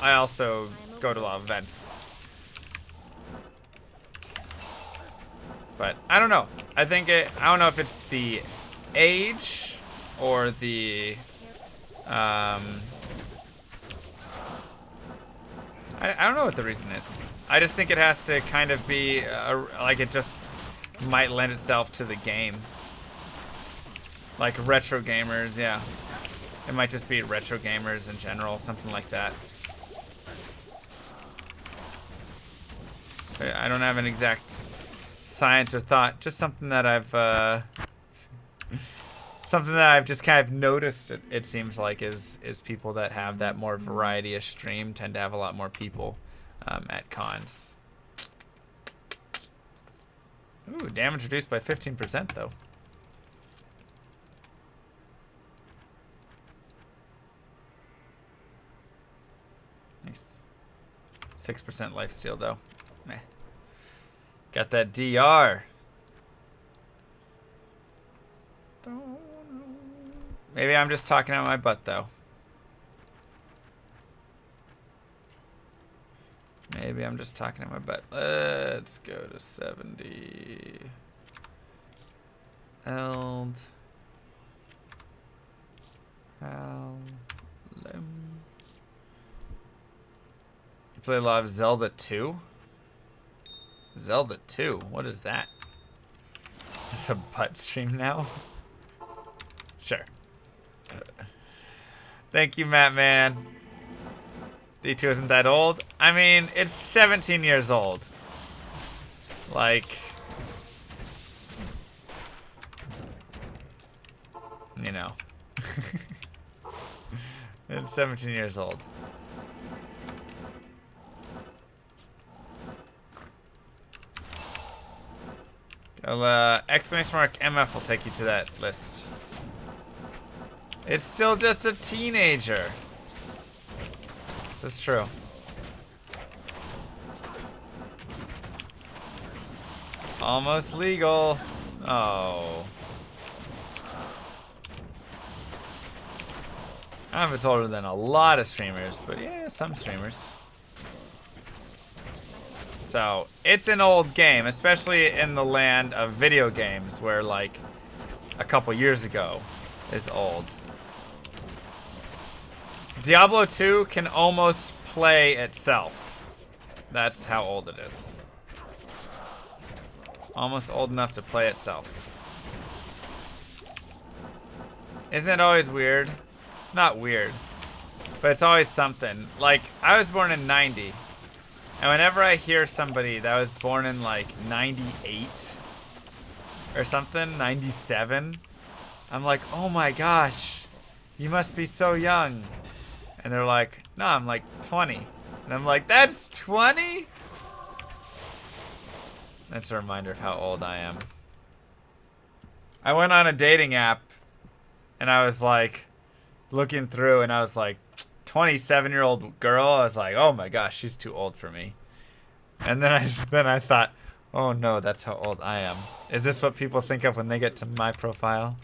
I also go to a lot of events. But I don't know. I don't know if it's the age or the, I don't know what the reason is. I just think it has to kind of be, like it just might lend itself to the game. Like retro gamers, yeah. It might just be retro gamers in general, something like that. I don't have an exact science or thought, just something that I've, just kind of noticed, it seems like, is people that have that more variety-ish stream tend to have a lot more people at cons. Ooh, damage reduced by 15% though. Nice. 6% lifesteal though. Meh. Got that DR. Maybe I'm just talking out my butt though. Maybe I'm just talking out my butt. Let's go to 70. Eld. You play a lot of Zelda 2? Zelda 2? What is that? Is this a butt stream now? Sure. Thank you, Matt, man. D2 isn't that old. I mean, it's 17 years old. Like, you know. It's 17 years old. Well, exclamation mark MF will take you to that list. It's still just a teenager. This is true. Almost legal. Oh. I don't know if it's older than a lot of streamers, but yeah, some streamers. So, it's an old game, especially in the land of video games, where like a couple years ago is old. Diablo 2 can almost play itself. That's how old it is. Almost old enough to play itself. Isn't it always weird? Not weird, but it's always something. Like, I was born in 90. And whenever I hear somebody that was born in like 98 or something, 97, I'm like, oh my gosh, you must be so young. And they're like, no, I'm like 20. And I'm like, that's 20? That's a reminder of how old I am. I went on a dating app and I was like, looking through and I was like, 27-year-old girl. I was like, oh my gosh, she's too old for me. And then I thought, oh no, that's how old I am. Is this what people think of when they get to my profile?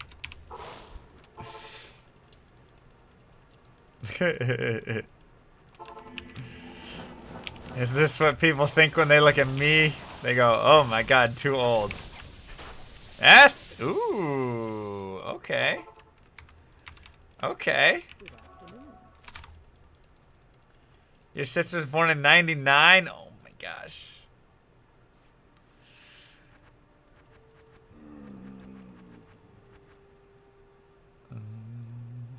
Is this what people think when they look at me? They go, oh my god, too old. Eth? Ooh, okay. Okay. Your sister's born in 99? Oh my gosh.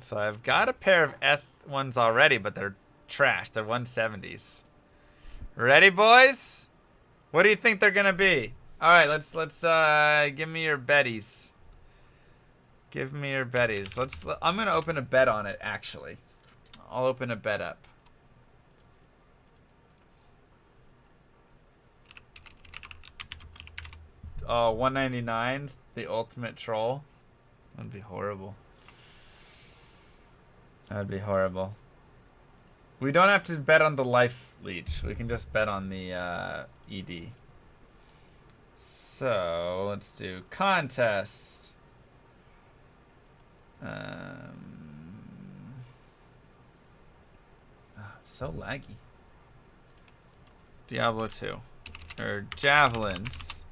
So I've got a pair of F1s already, but they're trash. They're 170s. Ready, boys? What do you think they're gonna be? All right, let's give me your betties. Give me your betties. I'm gonna open a bet on it. Actually, I'll open a bet up. Oh, 199's the ultimate troll. That'd be horrible. That'd be horrible. We don't have to bet on the life leech. We can just bet on the ED. So let's do contest. So laggy. Diablo 2. Or javelins.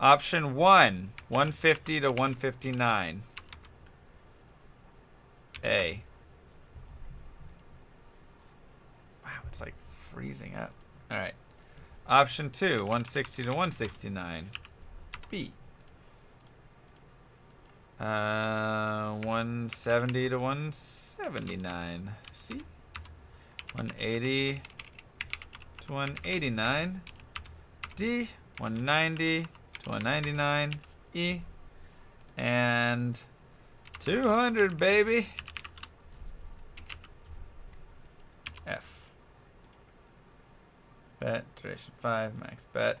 Option 1, 150 to 159. A. Wow, it's like freezing up. All right. Option 2, 160 to 169. B. 170 to 179. C. 180 to 189. D. 190 to 199. E. And 200, baby. F. Bet. Duration 5. Max bet.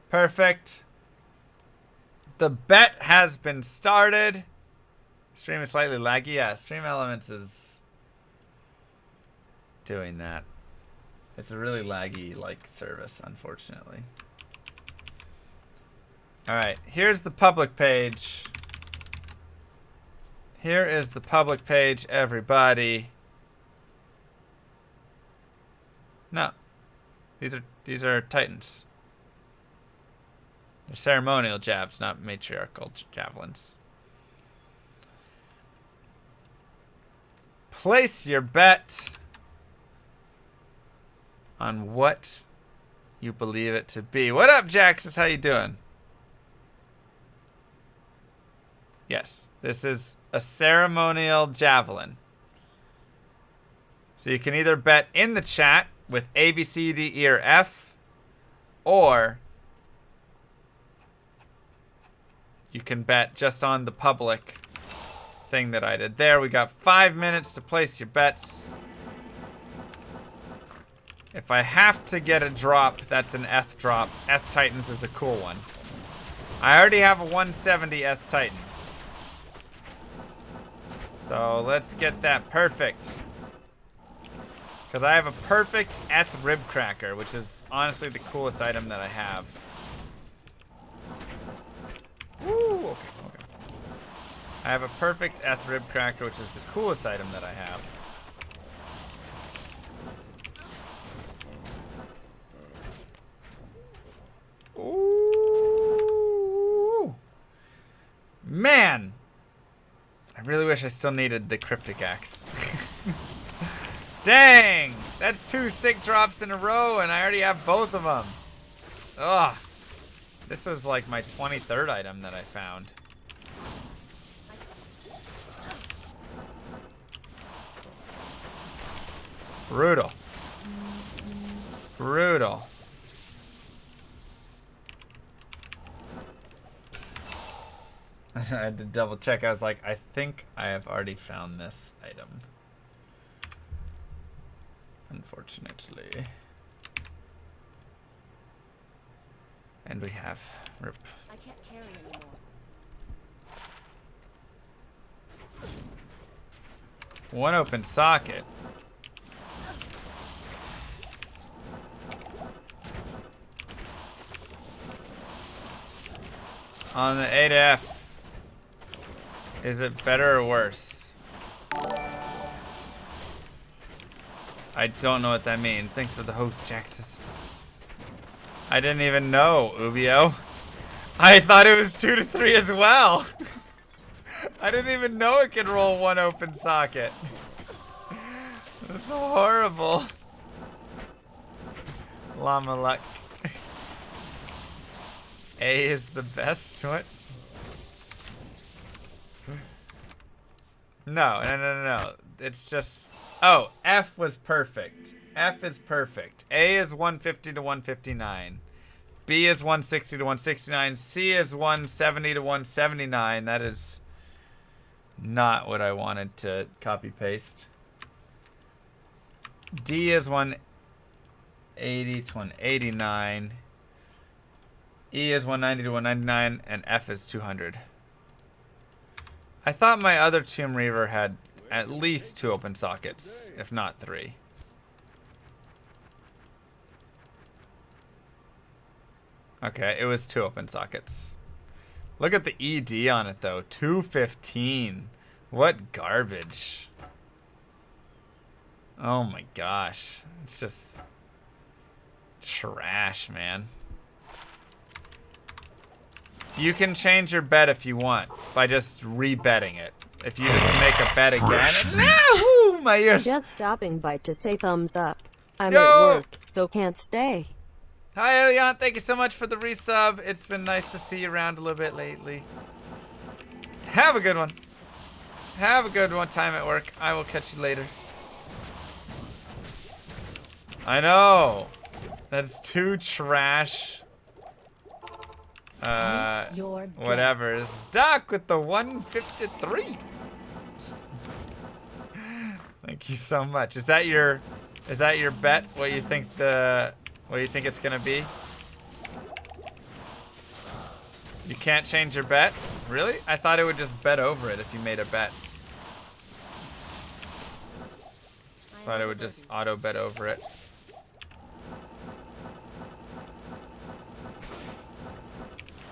Perfect. The bet has been started. Stream is slightly laggy. Yeah, Stream Elements is doing that. It's a really laggy like service, unfortunately. Alright, here's the public page. Here is the public page, everybody. No. These are Titans. They're ceremonial jabs, not matriarchal javelins. Place your bet on what you believe it to be. What up, Jaxus? How you doing? Yes, this is a ceremonial javelin. So you can either bet in the chat with A, B, C, D, E, or F, or you can bet just on the public thing that I did there. We got 5 minutes to place your bets. If I have to get a drop, that's an Eth drop. Eth Titans is a cool one. I already have a 170 Eth Titans. So let's get that perfect. Because I have a perfect Eth Rib Cracker, which is honestly the coolest item that I have. Ooh, okay. I have a perfect Eth Rib Cracker, which is the coolest item that I have. Ooh. Man! I really wish I still needed the Cryptic Axe. Dang! That's 2 sick drops in a row, and I already have both of them. Ugh. This was like my 23rd item that I found. Brutal. Brutal. I had to double check. I was like, I think I have already found this item. Unfortunately. And we have. Rip. I can't carry anymore. One open socket. On the A to F. Is it better or worse? I don't know what that means. Thanks for the host, Jaxus. I didn't even know, Ubio. I thought it was 2 to 3 as well. I didn't even know it could roll 1 open socket. That's so horrible. Llama luck. A is the best? What? No. It's just... Oh, F was perfect. F is perfect. A is 150 to 159. B is 160 to 169. C is 170 to 179. That is not what I wanted to copy paste. D is 180 to 189. E is 190 to 199. And F is 200. I thought my other Tomb Reaver had at least 2 open sockets, if not 3. Okay, it was 2 open sockets. Look at the ED on it though, 215. What garbage. Oh my gosh. It's just trash, man. You can change your bet if you want by just re-betting it. If you just make a bet again. Woo, my ears. Just stopping by to say thumbs up. I'm Yo! at work, so can't stay. Hi, Elion. Thank you so much for the resub. It's been nice to see you around a little bit lately. Have a good one. Have a good one time at work. I will catch you later. I know. That's too trash. Whatever. Is Doc with the 153. Thank you so much. Is that your bet? What you think it's gonna be? You can't change your bet? Really? I thought it would just bet over it if you made a bet. Thought it would just auto bet over it.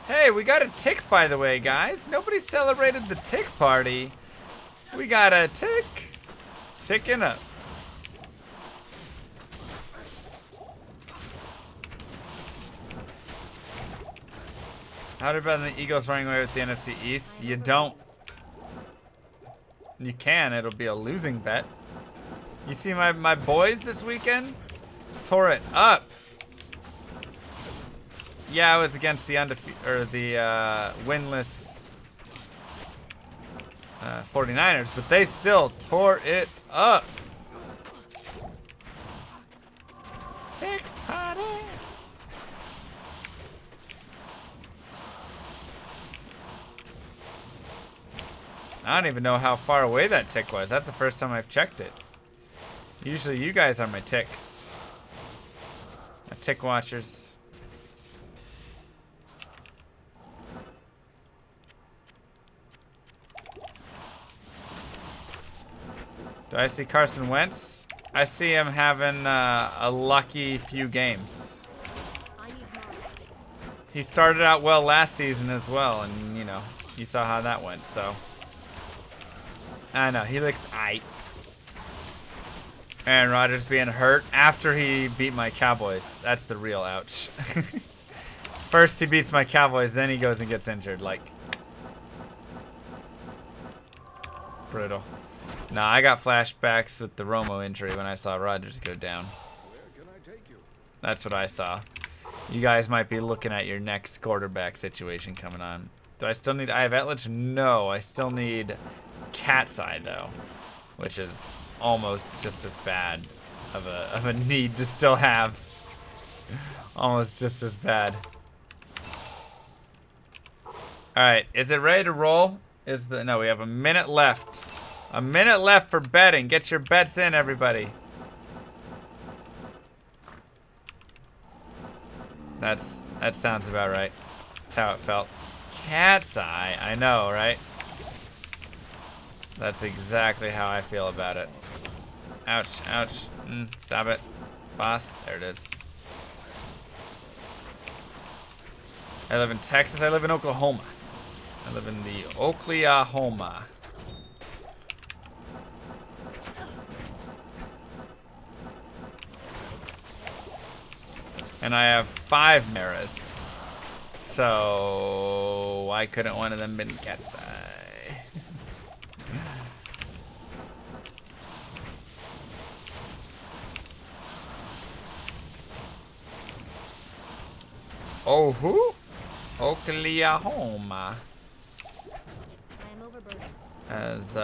Hey, we got a tick, by the way, guys. Nobody celebrated the tick party. We got a tick. Ticking up. How do you bet on the Eagles running away with the NFC East? You don't. You can. It'll be a losing bet. You see my boys this weekend? Tore it up. Yeah, I was against the winless 49ers, but they still tore it up. Tick party. I don't even know how far away that tick was. That's the first time I've checked it. Usually you guys are my ticks. My tick watchers. Do I see Carson Wentz? I see him having a lucky few games. He started out well last season as well, and you know, you saw how that went, so. I know, he looks aight. Aaron Rodgers being hurt after he beat my Cowboys. That's the real ouch. First he beats my Cowboys, then he goes and gets injured. Like, brutal. Nah, I got flashbacks with the Romo injury when I saw Rodgers go down. That's what I saw. You guys might be looking at your next quarterback situation coming on. Do I still need I have Etlich? No, I still need Cat's Eye though, which is almost just as bad of a need to still have. Almost just as bad. Alright, is it ready to roll? No, we have a minute left. A minute left for betting. Get your bets in, everybody. That sounds about right. That's how it felt. Cat's Eye, I know, right? That's exactly how I feel about it. Ouch, ouch. Stop it. Boss, there it is. I live in Texas, I live in Oklahoma. I live in the Oklahoma. And I have 5 mirrors. So why couldn't one of them been Cat's Eye? Oh, who? Oklahoma. I am overburdened. As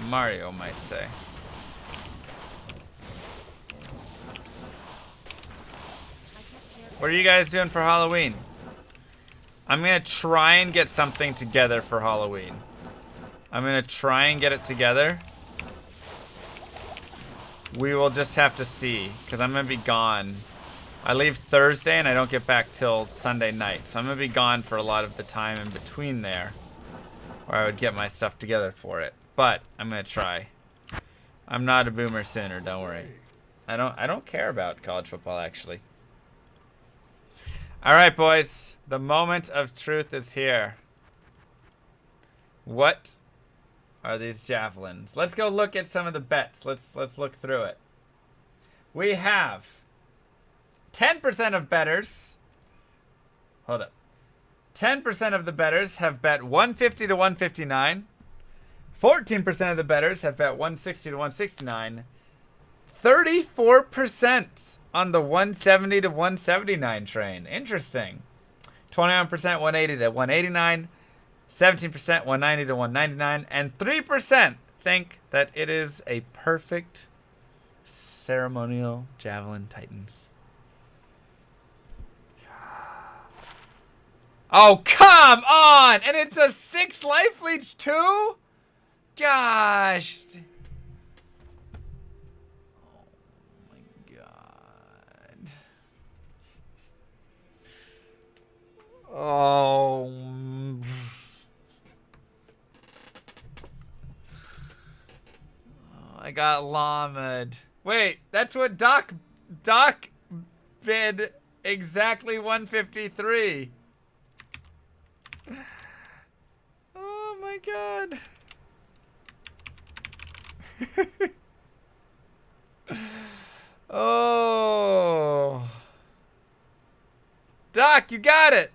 Mario might say. What are you guys doing for Halloween? I'm gonna try and get something together for Halloween. I'm gonna try and get it together. We will just have to see, because I'm gonna be gone. I leave Thursday and I don't get back till Sunday night. So I'm gonna be gone for a lot of the time in between there, where I would get my stuff together for it. But I'm gonna try. I'm not a boomer sinner, don't worry. I don't care about college football actually. All right, boys. The moment of truth is here. What are these javelins? Let's go look at some of the bets. Let's look through it. We have 10% of bettors. Hold up. 10% of the bettors have bet 150 to 159. 14% of the bettors have bet 160 to 169. 34% on the 170 to 179 train. Interesting. 29% 180 to 189. 17% 190 to 199. And 3% think that it is a perfect ceremonial Javelin Titans. Oh, come on! And it's a 6 life leech too? Gosh. Oh my god. Oh. I got llamaed. Wait, that's what Doc bid exactly 153. Oh my god. Oh. Doc, you got it.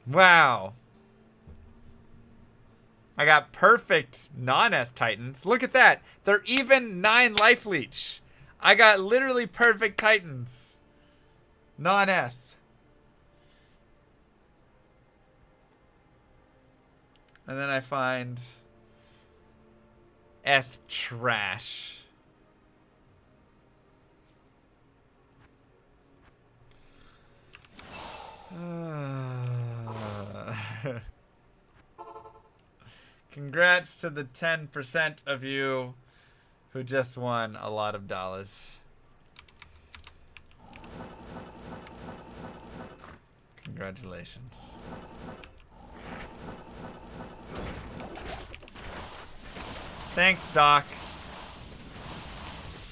Wow. I got perfect non-eth Titans. Look at that. They're even 9 life leech. I got literally perfect Titans. Non-eth. And then I find eth trash. Congrats to the 10% of you who just won a lot of dollars. Congratulations. Thanks, Doc,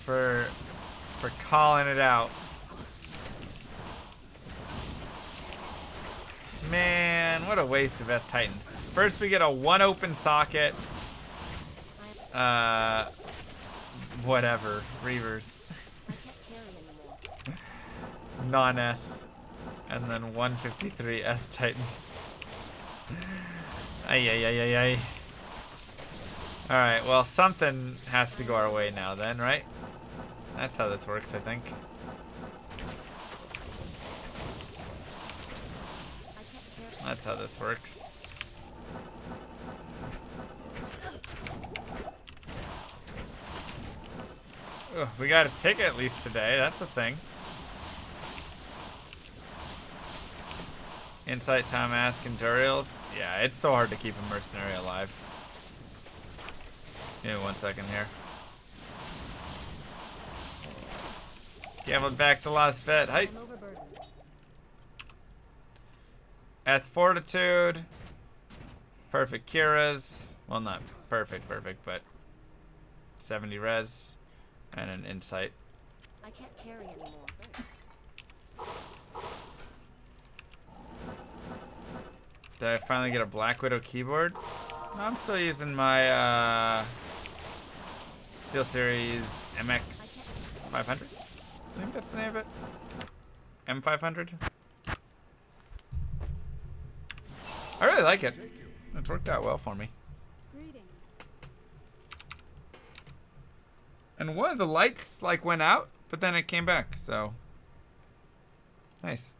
for calling it out. Man, What a waste of Eth Titans. First we get a 1 open socket. Whatever. Reavers. Non-Eth. And then 153 Eth Titans. Ay, ay, ay, ay, ay. Alright, well, something has to go our way now then, right? That's how this works, I think. That's how this works. Ugh, we got a ticket at least today. That's a thing. Insight, time, ask, endurials. Yeah, it's so hard to keep a mercenary alive. Give me 1 second here. Gamble back the last bet. Height. Eth Fortitude. Perfect Kira's. Well, not perfect, but 70 res. And an insight. I can't carry anymore. Did I finally get a Black Widow keyboard? No, I'm still using my SteelSeries MX 500. I think that's the name of it. M500. I really like it. It's worked out well for me. And one of the lights like went out, but then it came back, so nice.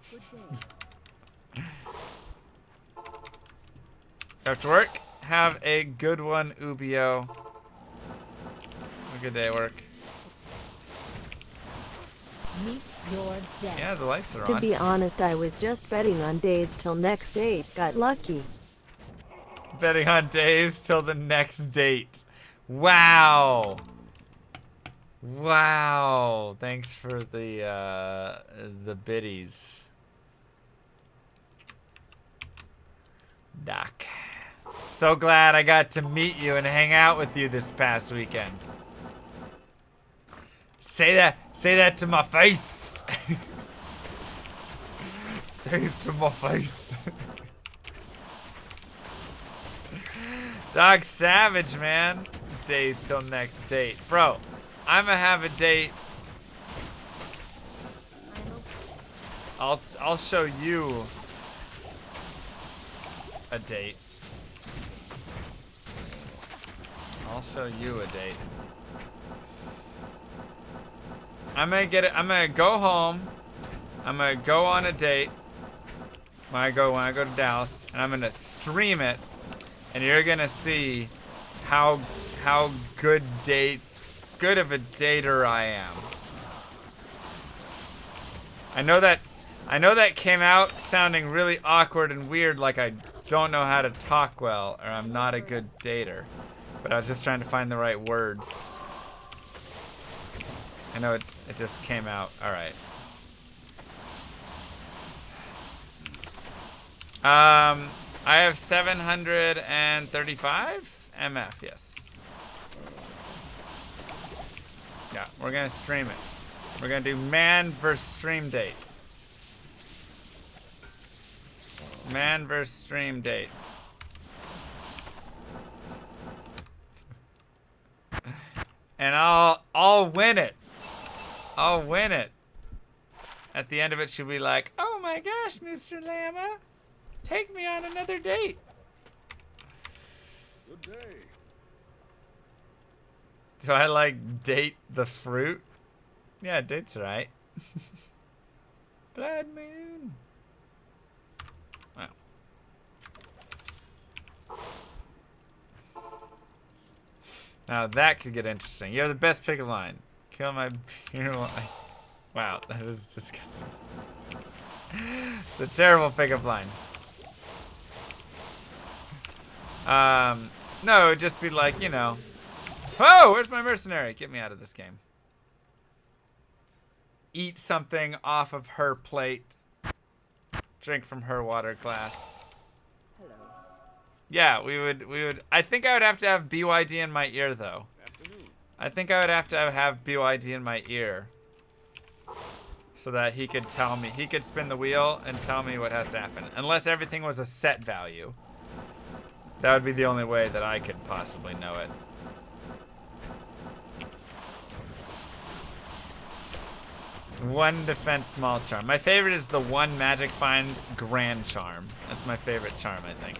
After work, have a good one, Ubio. Have a good day at work. Meet your death. Yeah, the lights are To on. be honest, I was just betting on days till next date. Got lucky. Betting on days till the next date. Wow. Wow. Thanks for the biddies. Doc. So glad I got to meet you and hang out with you this past weekend. Say that to my face. Say it to my face. Dog savage, man. Days till next date. Bro, I'ma have a date. I'll show you a date. I'll show you a date. I'm gonna go home. I'm gonna go on a date when I go to Dallas, and I'm gonna stream it, and you're gonna see how good of a dater I am. I know that came out sounding really awkward and weird, like I don't know how to talk well or I'm not a good dater, but I was just trying to find the right words. I know it just came out. All right. I have 735 MF, yes. Yeah, we're gonna stream it. We're gonna do man versus stream date. Man versus stream date. And I'll win it. I'll win it. At the end of it, she'll be like, "Oh my gosh, Mr. Lama, take me on another date." Good day. Do I like date the fruit? Yeah, date's right. Blood moon. Wow. Now that could get interesting. You have the best pick of line. Kill my beer line. Wow, that is disgusting. It's a terrible pickup line. No, it would just be like, you know, whoa, where's my mercenary? Get me out of this game. Eat something off of her plate. Drink from her water glass. Hello. Yeah, we would. I think I would have to have BYD in my ear, though. Afternoon. I think I would have to have BYD in my ear. so that he could tell me, he could spin the wheel and tell me what has to happen. Unless everything was a set value. That would be the only way that I could possibly know it. One defense small charm. My favorite is the one magic find grand charm. That's my favorite charm, I think.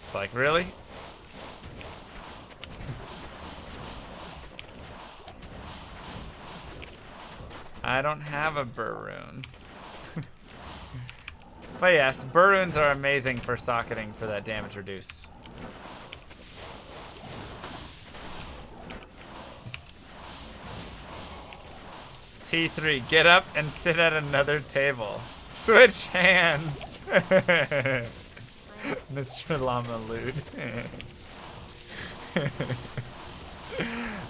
It's like, really? I don't have a Burroon. But yes, Burroons are amazing for socketing for that damage reduce. T3, get up and sit at another table. Switch hands. Mr. Llama Lude.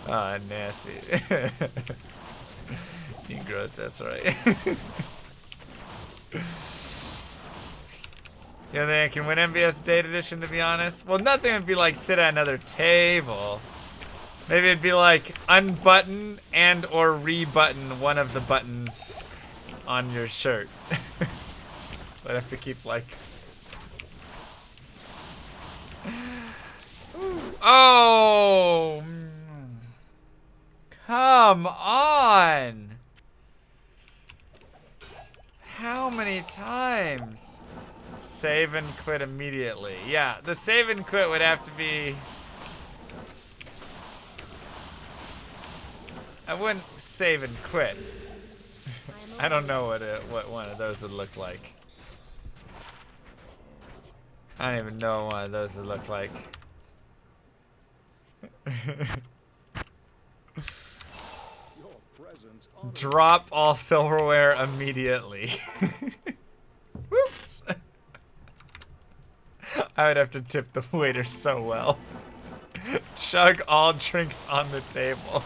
Oh, nasty. You gross, that's right. You don't think I can win MBS Date Edition, to be honest? Well, nothing would be like sit at another table. Maybe it'd be like unbutton and or rebutton one of the buttons on your shirt. But I have to keep like... Oh! Come on! How many times? Save and quit immediately. Yeah, the save and quit would have to be... I wouldn't save and quit. I don't know what one of those would look like. I don't even know what one of those would look like. Drop all silverware immediately. Whoops. I would have to tip the waiter so well. Chug all drinks on the table.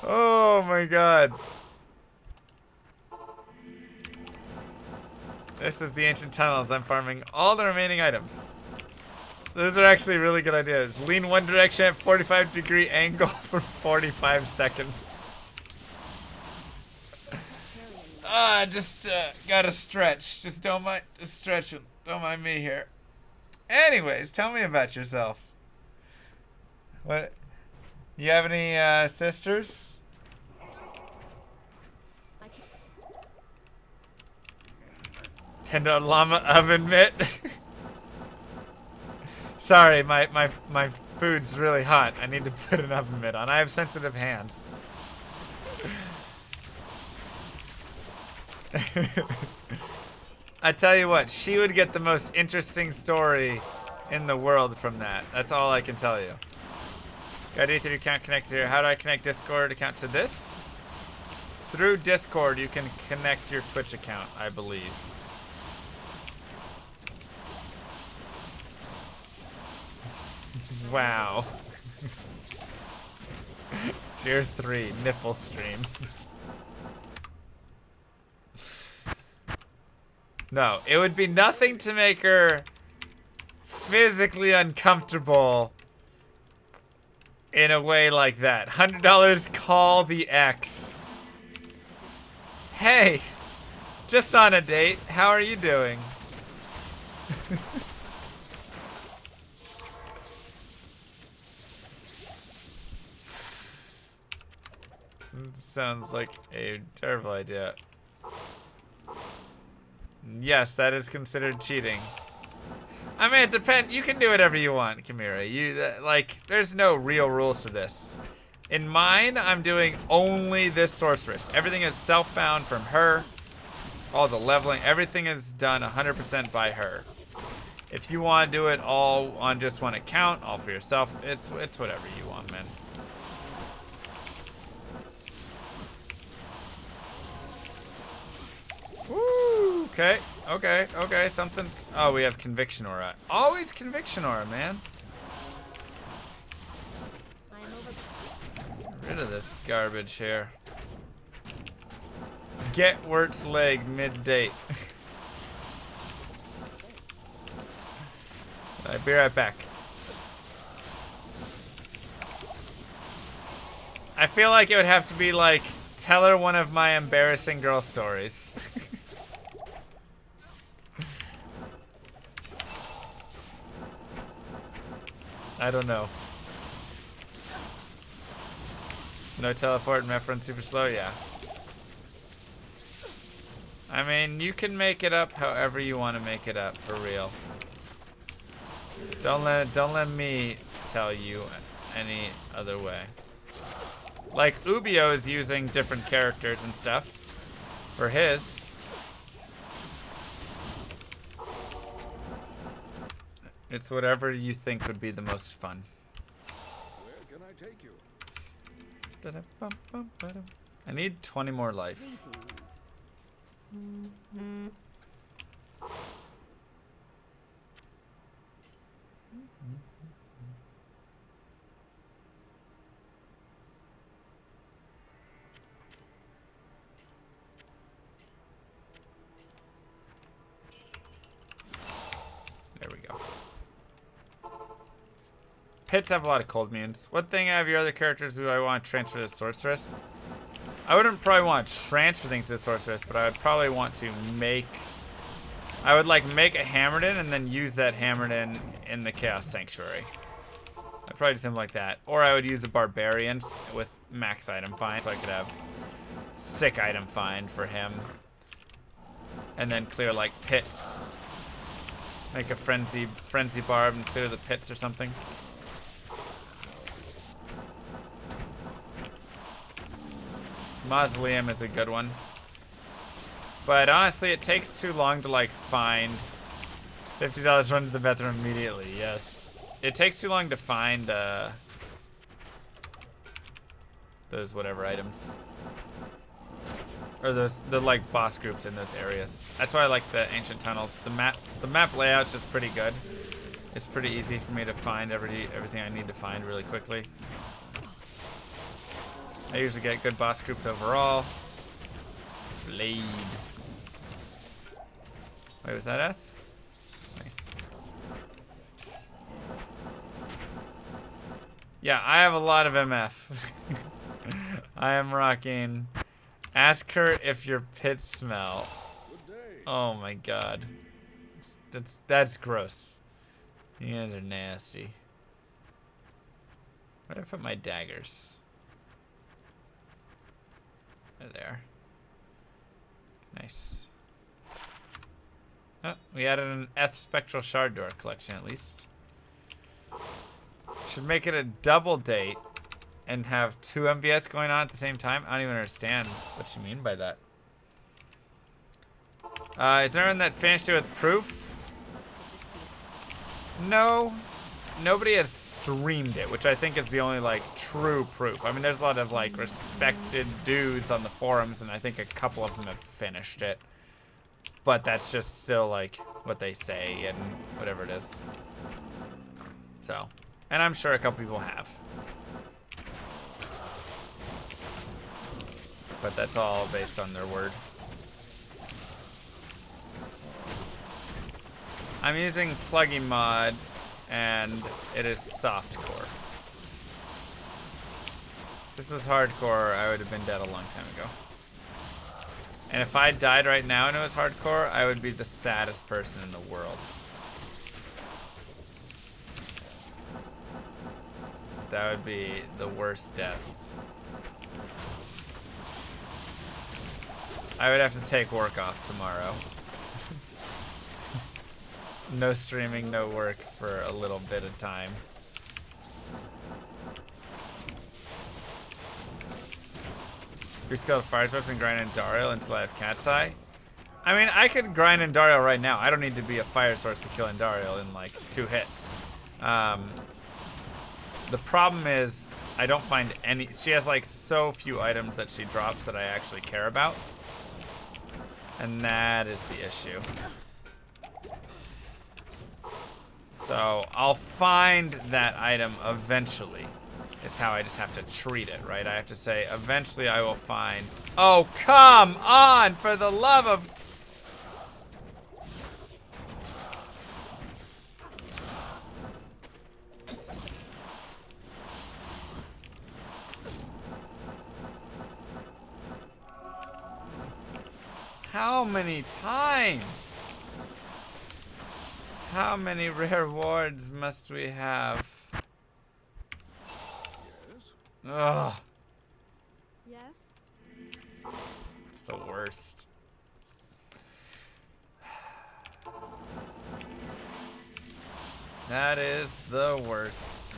Oh my god. This is the ancient tunnels. I'm farming all the remaining items. Those are actually really good ideas. Lean one direction at 45-degree angle for 45 seconds. Just gotta stretch. Just don't mind, just stretching. Don't mind me here. Anyways, tell me about yourself. What? You have any sisters? $10 llama oven mitt. Sorry, my food's really hot. I need to put an oven mitt on. I have sensitive hands. I tell you what, she would get the most interesting story in the world from that. That's all I can tell you. Got an E3 account connected here. How do I connect Discord account to this? Through Discord, you can connect your Twitch account, I believe. Wow. Tier 3, nipple stream. No, it would be nothing to make her physically uncomfortable in a way like that. $100, call the X. Hey, just on a date. How are you doing? Sounds like a terrible idea. Yes, that is considered cheating. I mean, it depends. You can do whatever you want, Kimira. Like, there's no real rules to this. In mine, I'm doing only this sorceress. Everything is self-found from her. All the leveling, everything is done 100% by her. If you want to do it all on just one account, all for yourself, it's whatever you want, man. Woo! Okay, okay, okay. Something's. Oh, we have conviction aura. Always conviction aura, man. Get rid of this garbage here. Get Wirt's leg mid-date. I'll be right back. I feel like it would have to be like, tell her one of my embarrassing girl stories. I don't know. No teleport, Meth run super slow, yeah. I mean, you can make it up however you want to make it up, for real. Don't let me tell you any other way. Like, Ubio is using different characters and stuff for his. It's whatever you think would be the most fun. Where can I take you? I need 20 more life. There we go. Pits have a lot of cold immunes. What thing out of your other characters do I want to transfer to the sorceress? I wouldn't probably want to transfer things to the sorceress, but I would probably want to make... I would like make a Hammerden and then use that Hammerden in the Chaos Sanctuary. I'd probably do something like that. Or I would use a Barbarian with max item find, so I could have sick item find for him. And then clear like pits. Make a frenzy barb and clear the pits or something. Mausoleum is a good one. But honestly, it takes too long to like find $50 run to the bathroom immediately. Yes. It takes too long to find those whatever items. Or the like boss groups in those areas. That's why I like the ancient tunnels. The map layout's just pretty good. It's pretty easy for me to find everything I need to find really quickly. I usually get good boss groups overall. Blade. Wait, was that Eth? Nice. Yeah, I have a lot of MF. I am rocking. Ask her if your pits smell. Oh my god. That's gross. You guys are nasty. Where did I put my daggers? There they are. Nice. Oh, we added an Eth Spectral Shard to our collection at least. Should make it a double date and have 2 MVS going on at the same time. I don't even understand what you mean by that. Is there anyone that finished it with proof? No. Nobody has streamed it, which I think is the only like true proof. I mean, there's a lot of like respected dudes on the forums, and I think a couple of them have finished it. But that's just still like what they say and whatever it is. So, and I'm sure a couple people have. But that's all based on their word. I'm using plugin mod, and it is softcore. If this was hardcore, I would have been dead a long time ago. And if I died right now and it was hardcore, I would be the saddest person in the world. That would be the worst death. I would have to take work off tomorrow. No streaming, no work for a little bit of time. Rescale Fire Source and grind Andariel until I have Cat's Eye. I mean, I could grind Andariel right now. I don't need to be a Fire Source to kill Andariel in like 2 hits. The problem is I don't find any. She has like so few items that she drops that I actually care about. And that is the issue. So I'll find that item eventually. Is how I just have to treat it, right? I have to say, eventually I will find... Oh, come on! For the love of... How many times? How many rare wards must we have? Yes? Ugh, Yes? it's the worst. That is the worst.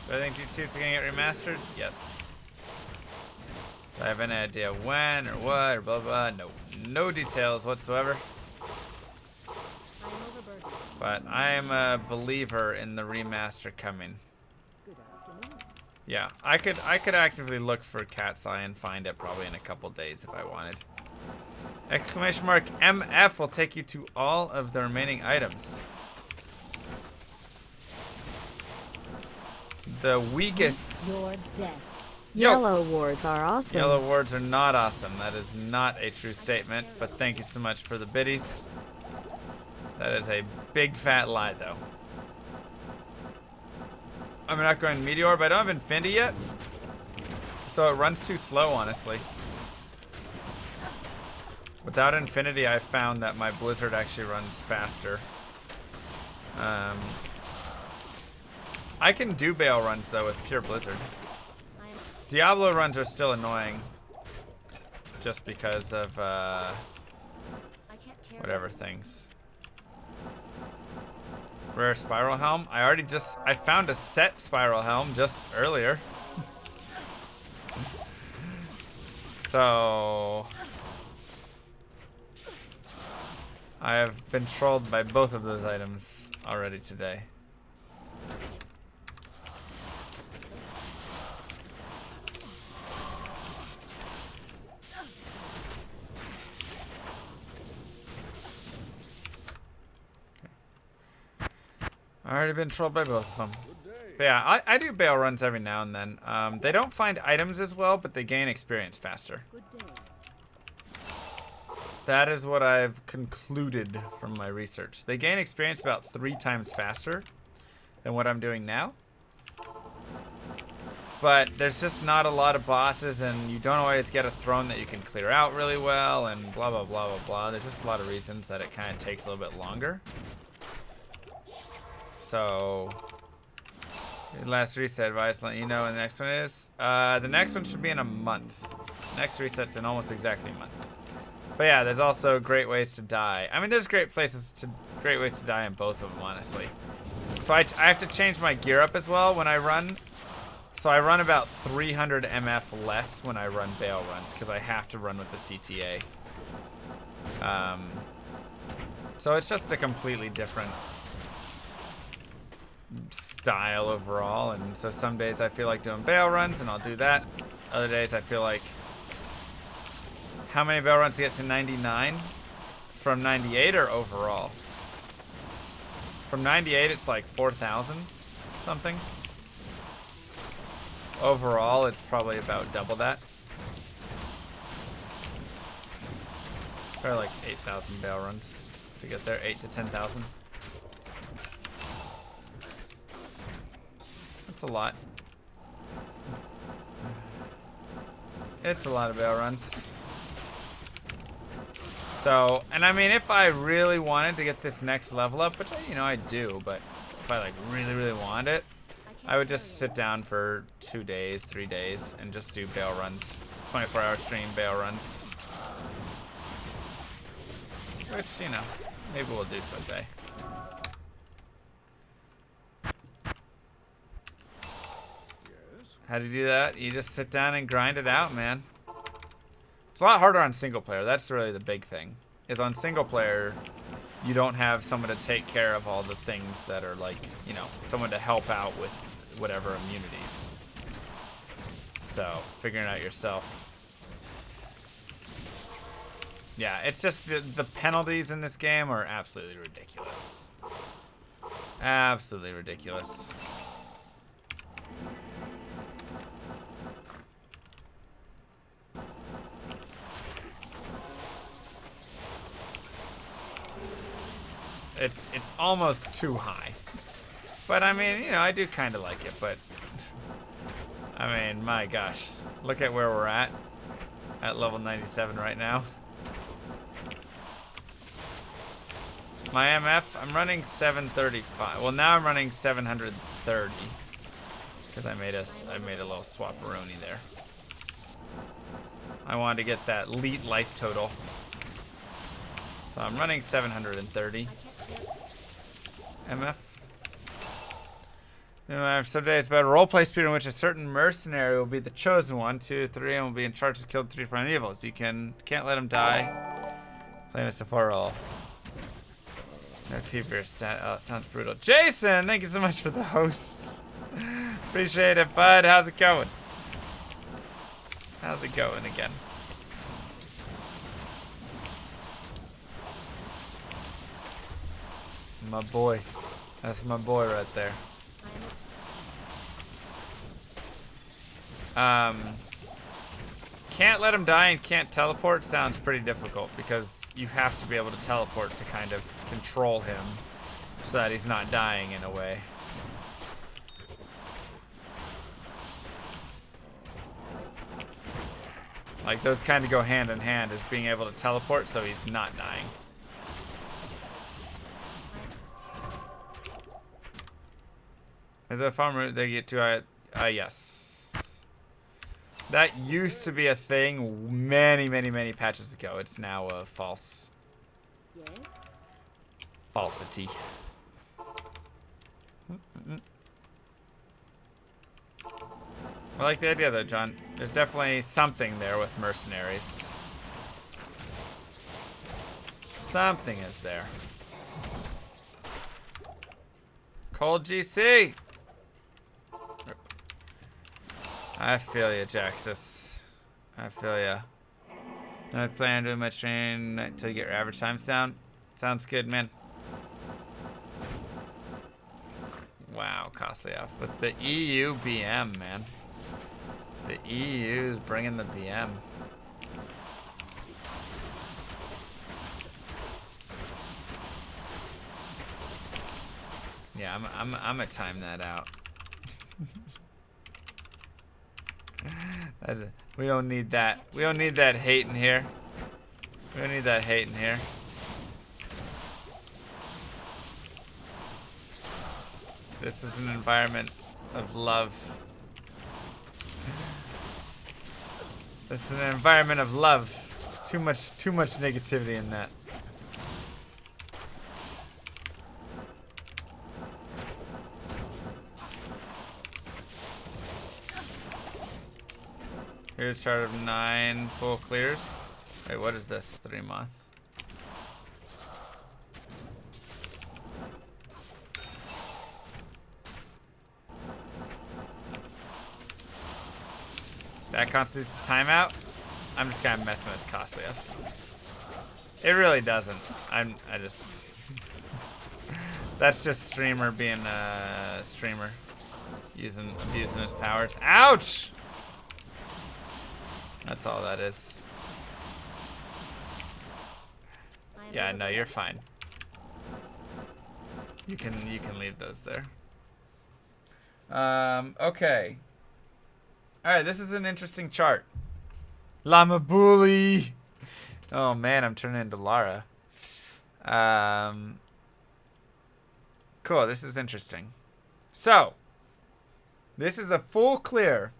Do I think DT is gonna get remastered? Yes. Do I have any idea when or what or blah blah? No. No details whatsoever. I'm overburdened. But I am a believer in the remaster coming. Good afternoon. Yeah, I could actively look for Cat's Eye and find it probably in a couple days if I wanted. Exclamation mark MF will take you to all of the remaining items. The weakest. Your death. Yo. Yellow wards are awesome. Yellow wards are not awesome. That is not a true statement, but thank you so much for the biddies. That is a big fat lie though. I'm not going Meteor, but I don't have Infinity yet. So it runs too slow, honestly. Without Infinity, I found that my Blizzard actually runs faster. I can do Bale runs, though, with pure Blizzard. Diablo runs are still annoying. Just because of, whatever things. Rare Spiral Helm. I found a set Spiral Helm just earlier. So... I have been trolled by both of those items already today. Already been trolled by both of them. But yeah, I do Bale runs every now and then. They don't find items as well, but they gain experience faster. Good day. That is what I've concluded from my research. They gain experience about 3 times faster than what I'm doing now. But there's just not a lot of bosses, and you don't always get a throne that you can clear out really well, and blah, blah, blah, blah, blah. There's just a lot of reasons that it kind of takes a little bit longer. So, last reset advice, let you know when the next one is. The next one should be in a month. Next reset's in almost exactly a month. But yeah, there's also great ways to die. I mean, there's great ways to die in both of them, honestly. So I have to change my gear up as well when I run. So I run about 300 MF less when I run Bale runs because I have to run with the CTA. So it's just a completely different style overall. And so some days I feel like doing Bale runs and I'll do that. Other days I feel like... How many Bale runs to get to 99? From 98 or overall? From 98 it's like 4,000 something. Overall it's probably about double that. Probably like 8,000 Bale runs to get there, 8 to 10,000. That's a lot. It's a lot of Bale runs. So, and I mean, if I really wanted to get this next level up, which, you know, I do, but if I, like, really, really wanted it, I would just sit down for 2 days, 3 days, and just do Bale runs. 24-hour stream Bale runs. Which, you know, maybe we'll do someday. How do you do that? You just sit down and grind it out, man. It's a lot harder on single player. That's really the big thing. Is on single player, you don't have someone to take care of all the things that are like, you know, someone to help out with whatever immunities. So, figuring it out yourself. Yeah, it's just the penalties in this game are absolutely ridiculous. Absolutely ridiculous. It's almost too high. But I mean, you know, I do kind of like it, but I mean, my gosh. Look at where we're at. at level 97 right now. My MF, I'm running 735. Well, now I'm running 730 because I made a little swap-a-roni there. I wanted to get that elite life total. So I'm running 730 MF. Someday it's about a roleplay speed in which a certain mercenary will be the chosen one. 2, 3, and will be in charge to kill the 3 prime evils. You can't let him die. Play Mr. Roll. No T-Burst. That sounds brutal. Jason, thank you so much for the host. Appreciate it, bud. How's it going? How's it going again? My boy. That's my boy right there. Can't let him die and can't teleport sounds pretty difficult because you have to be able to teleport to kind of control him so that he's not dying in a way. Like those kind of go hand in hand as being able to teleport so he's not dying. Is it a farm route they get to? Yes. That used to be a thing many patches ago. It's now a false. Yes. Falsity. I like the idea though, John. There's definitely something there with mercenaries. Something is there. Cold GC! I feel ya, Jaxus. I feel ya. No plan on doing much training until you get your average time down. Sounds good, man. Wow, Koslyev with the EU BM, man. The EU is bringing the BM. Yeah, I'm gonna time that out. We don't need that. We don't need that hate in here. We don't need that hate in here. This is an environment of love. This is an environment of love. Too much negativity in that. Here's chart of 9 full clears. Wait, what is this? 3 moth. That constitutes a timeout. I'm just kind of messing with Koslyev. It really doesn't. I just. That's just streamer being a streamer, abusing his powers. Ouch! That's all that is. Yeah, no, you're fine. You can leave those there. Okay. All right, this is an interesting chart. Llama Bully. Oh man, I'm turning into Lara. Cool, this is interesting. So, this is a full clear.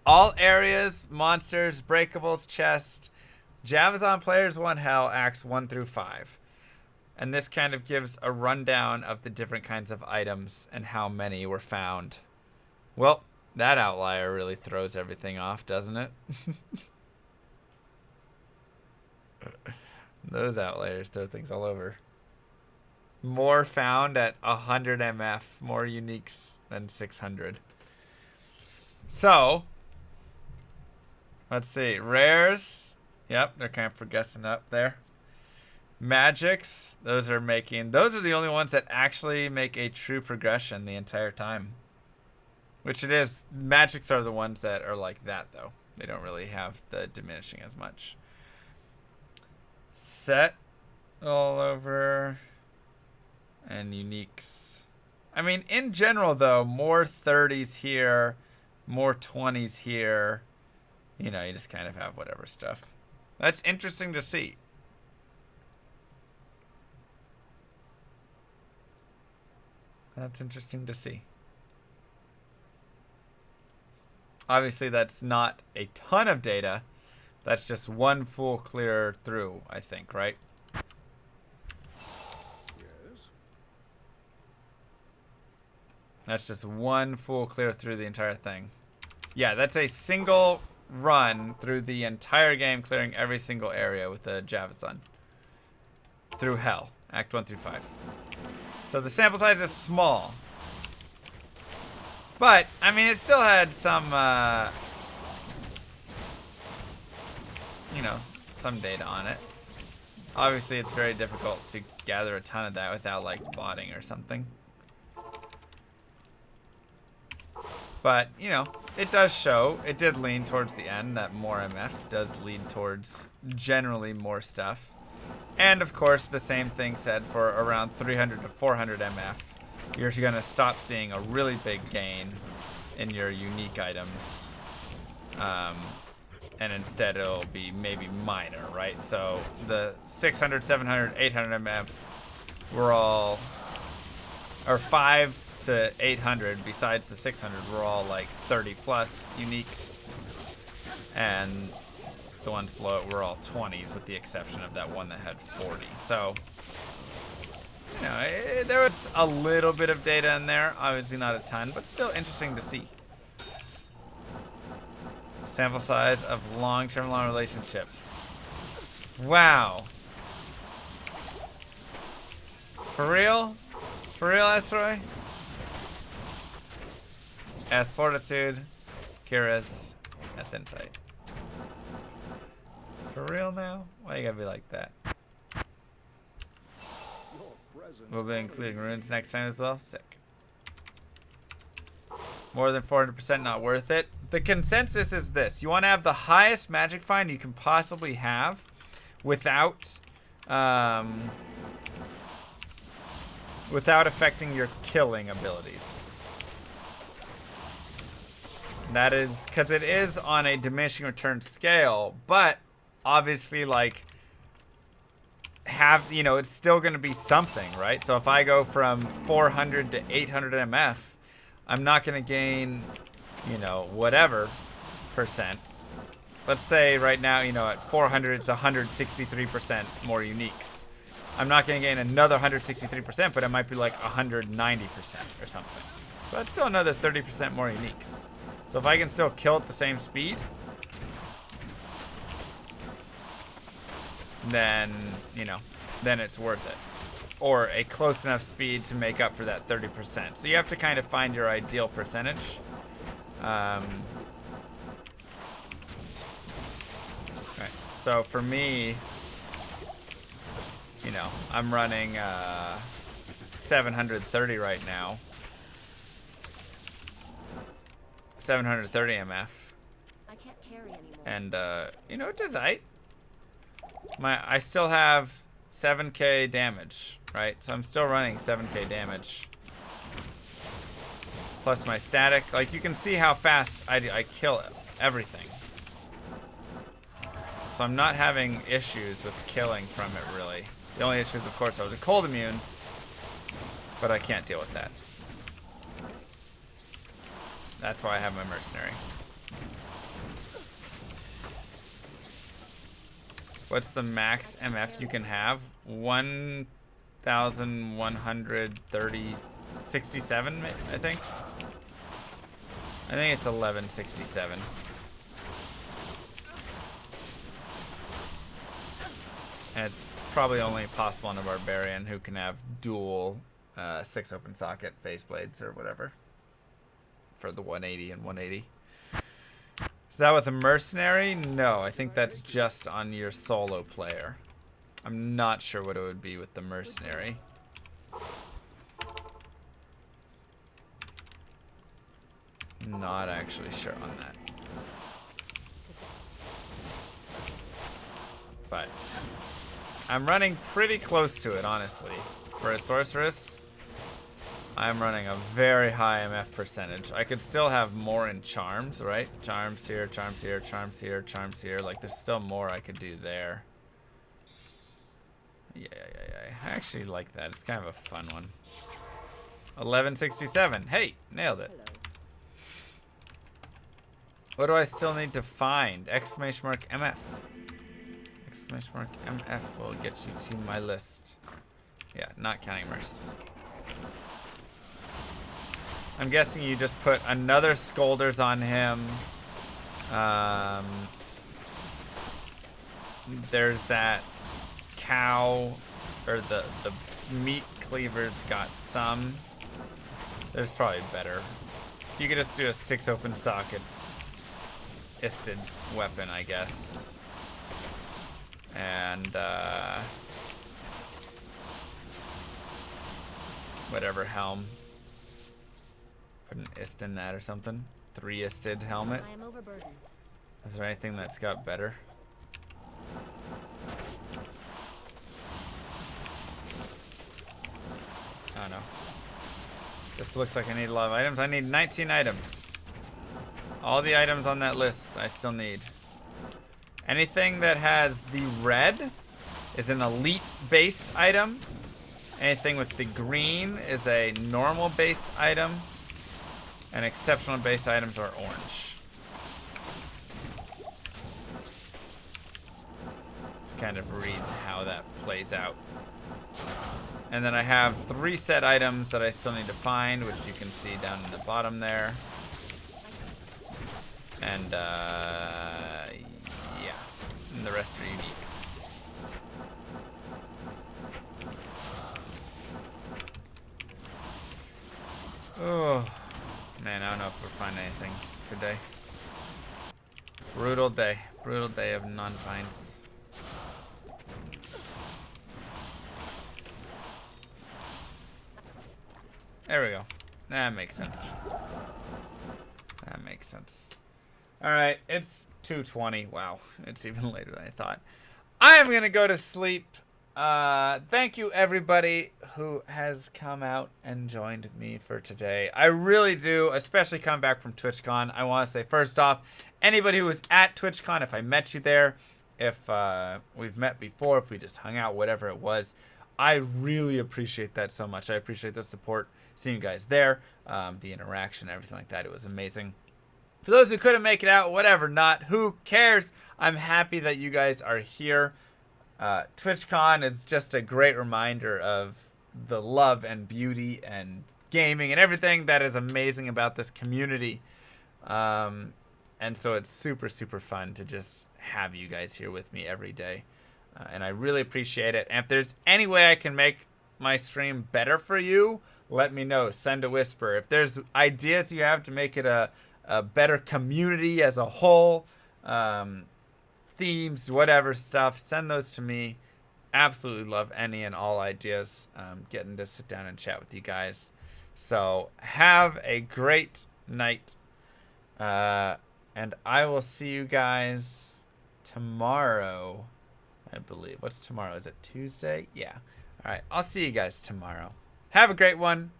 All areas, monsters, breakables, chest, Javazon players 1 hell, acts 1 through 5. And this kind of gives a rundown of the different kinds of items and how many were found. Well, that outlier really throws everything off, doesn't it? Those outliers throw things all over. More found at 100 MF, more uniques than 600. So, let's see. Rares. Yep, they're kind of progressing up there. Magics. Those are the only ones that actually make a true progression the entire time. Which it is. Magics are the ones that are like that, though. They don't really have the diminishing as much. Set all over. And uniques. I mean, in general, though, more 30s here, more 20s here. you know, you just kind of have whatever stuff. That's interesting to see. That's interesting to see. Obviously, that's not a ton of data. That's just one full clear through, I think, right? Yes. That's just one full clear through the entire thing. Yeah, that's a single run through the entire game, clearing every single area with the Javison. Through Hell, Act 1 through 5. So the sample size is small. But, I mean, it still had some, you know, some data on it. Obviously, it's very difficult to gather a ton of that without, like, botting or something. But, you know, it does show, it did lean towards the end, that more MF does lead towards generally more stuff. And, of course, the same thing said for around 300 to 400 MF. You're going to stop seeing a really big gain in your unique items. And instead it'll be maybe minor, right? So the 600, 700, 800 MF were all, or 5 to 800 besides the 600 were all like 30 plus uniques. And the ones below it were all 20s with the exception of that one that had 40. So, you know, there was a little bit of data in there. Obviously not a ton, but still interesting to see. Sample size of long-term long relationships. Wow. For real? For real, Esroy? Eth Fortitude, Kira's, Eth Insight. For real now? Why you gotta be like that? We'll be including runes next time as well. Sick. More than 400% not worth it. The consensus is this. You want to have the highest magic find you can possibly have without without affecting your killing abilities. That is because it is on a diminishing return scale, but obviously, like, you know, it's still going to be something, right? So if I go from 400 to 800 MF, I'm not going to gain, you know, whatever percent. Let's say right now, you know, at 400, it's 163% more uniques. I'm not going to gain another 163%, but it might be like 190% or something. So that's still another 30% more uniques. So if I can still kill at the same speed, then, you know, then it's worth it. Or a close enough speed to make up for that 30%. So you have to kind of find your ideal percentage. Right. So for me, you know, I'm running 730 right now. 730 MF. I can't carry anymore. And, you know, it does aight. I still have 7k damage, right? So I'm still running 7k damage. Plus my static. Like, you can see how fast I kill everything. So I'm not having issues with killing from it, really. The only issues, of course, are the cold immunes. But I can't deal with that. That's why I have my mercenary. What's the max MF you can have? 1,167, I think. I think it's 1167. And it's probably only possible on a barbarian who can have dual 6 open socket face blades or whatever. For the 180 and 180. Is that with a mercenary? No, I think that's just on your solo player. I'm not sure what it would be with the mercenary. Not actually sure on that. But I'm running pretty close to it, honestly. For a sorceress, I'm running a very high MF percentage. I could still have more in charms, right? Charms here, charms here, charms here, charms here. Like, there's still more I could do there. Yeah. I actually like that. It's kind of a fun one. 1167. Hey, nailed it. What do I still need to find? Exclamation mark MF. Exclamation mark MF will get you to my list. Yeah, not counting Merce. I'm guessing you just put another Scolders on him. There's that cow, or the meat cleavers got some. There's probably better. You could just do a 6 open socket isted weapon, I guess. And whatever helm. Put an ist in that or something. 3 isted helmet. I am overburdened. Is there anything that's got better? I don't know. This looks like I need a lot of items. I need 19 items. All the items on that list I still need. Anything that has the red is an elite base item. Anything with the green is a normal base item. And exceptional base items are orange. To kind of read how that plays out. And then I have 3 set items that I still need to find, which you can see down in the bottom there. And yeah, and the rest are uniques. Oh man, I don't know if we'll find anything today. Brutal day of non-finds. There we go. That makes sense. That makes sense. Alright, it's 2:20. Wow, it's even later than I thought. I am going to go to sleep. Thank you, everybody who has come out and joined me for today. I really do, especially coming back from TwitchCon. I want to say, first off, anybody who was at TwitchCon, if I met you there, if we've met before, if we just hung out, whatever it was, I really appreciate that so much. I appreciate the support, seeing you guys there, the interaction, everything like that. It was amazing. For those who couldn't make it out, whatever, not, who cares? I'm happy that you guys are here. TwitchCon is just a great reminder of the love and beauty and gaming and everything that is amazing about this community. And so it's super, super fun to just have you guys here with me every day. And I really appreciate it. And if there's any way I can make my stream better for you, let me know. Send a whisper. If there's ideas you have to make it a better community as a whole, themes, whatever stuff, send those to me. Absolutely love any and all ideas. Getting to sit down and chat with you guys. So have a great night. And I will see you guys tomorrow, I believe. What's tomorrow? Is it Tuesday? Yeah. All right. I'll see you guys tomorrow. Have a great one.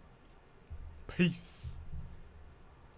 Peace.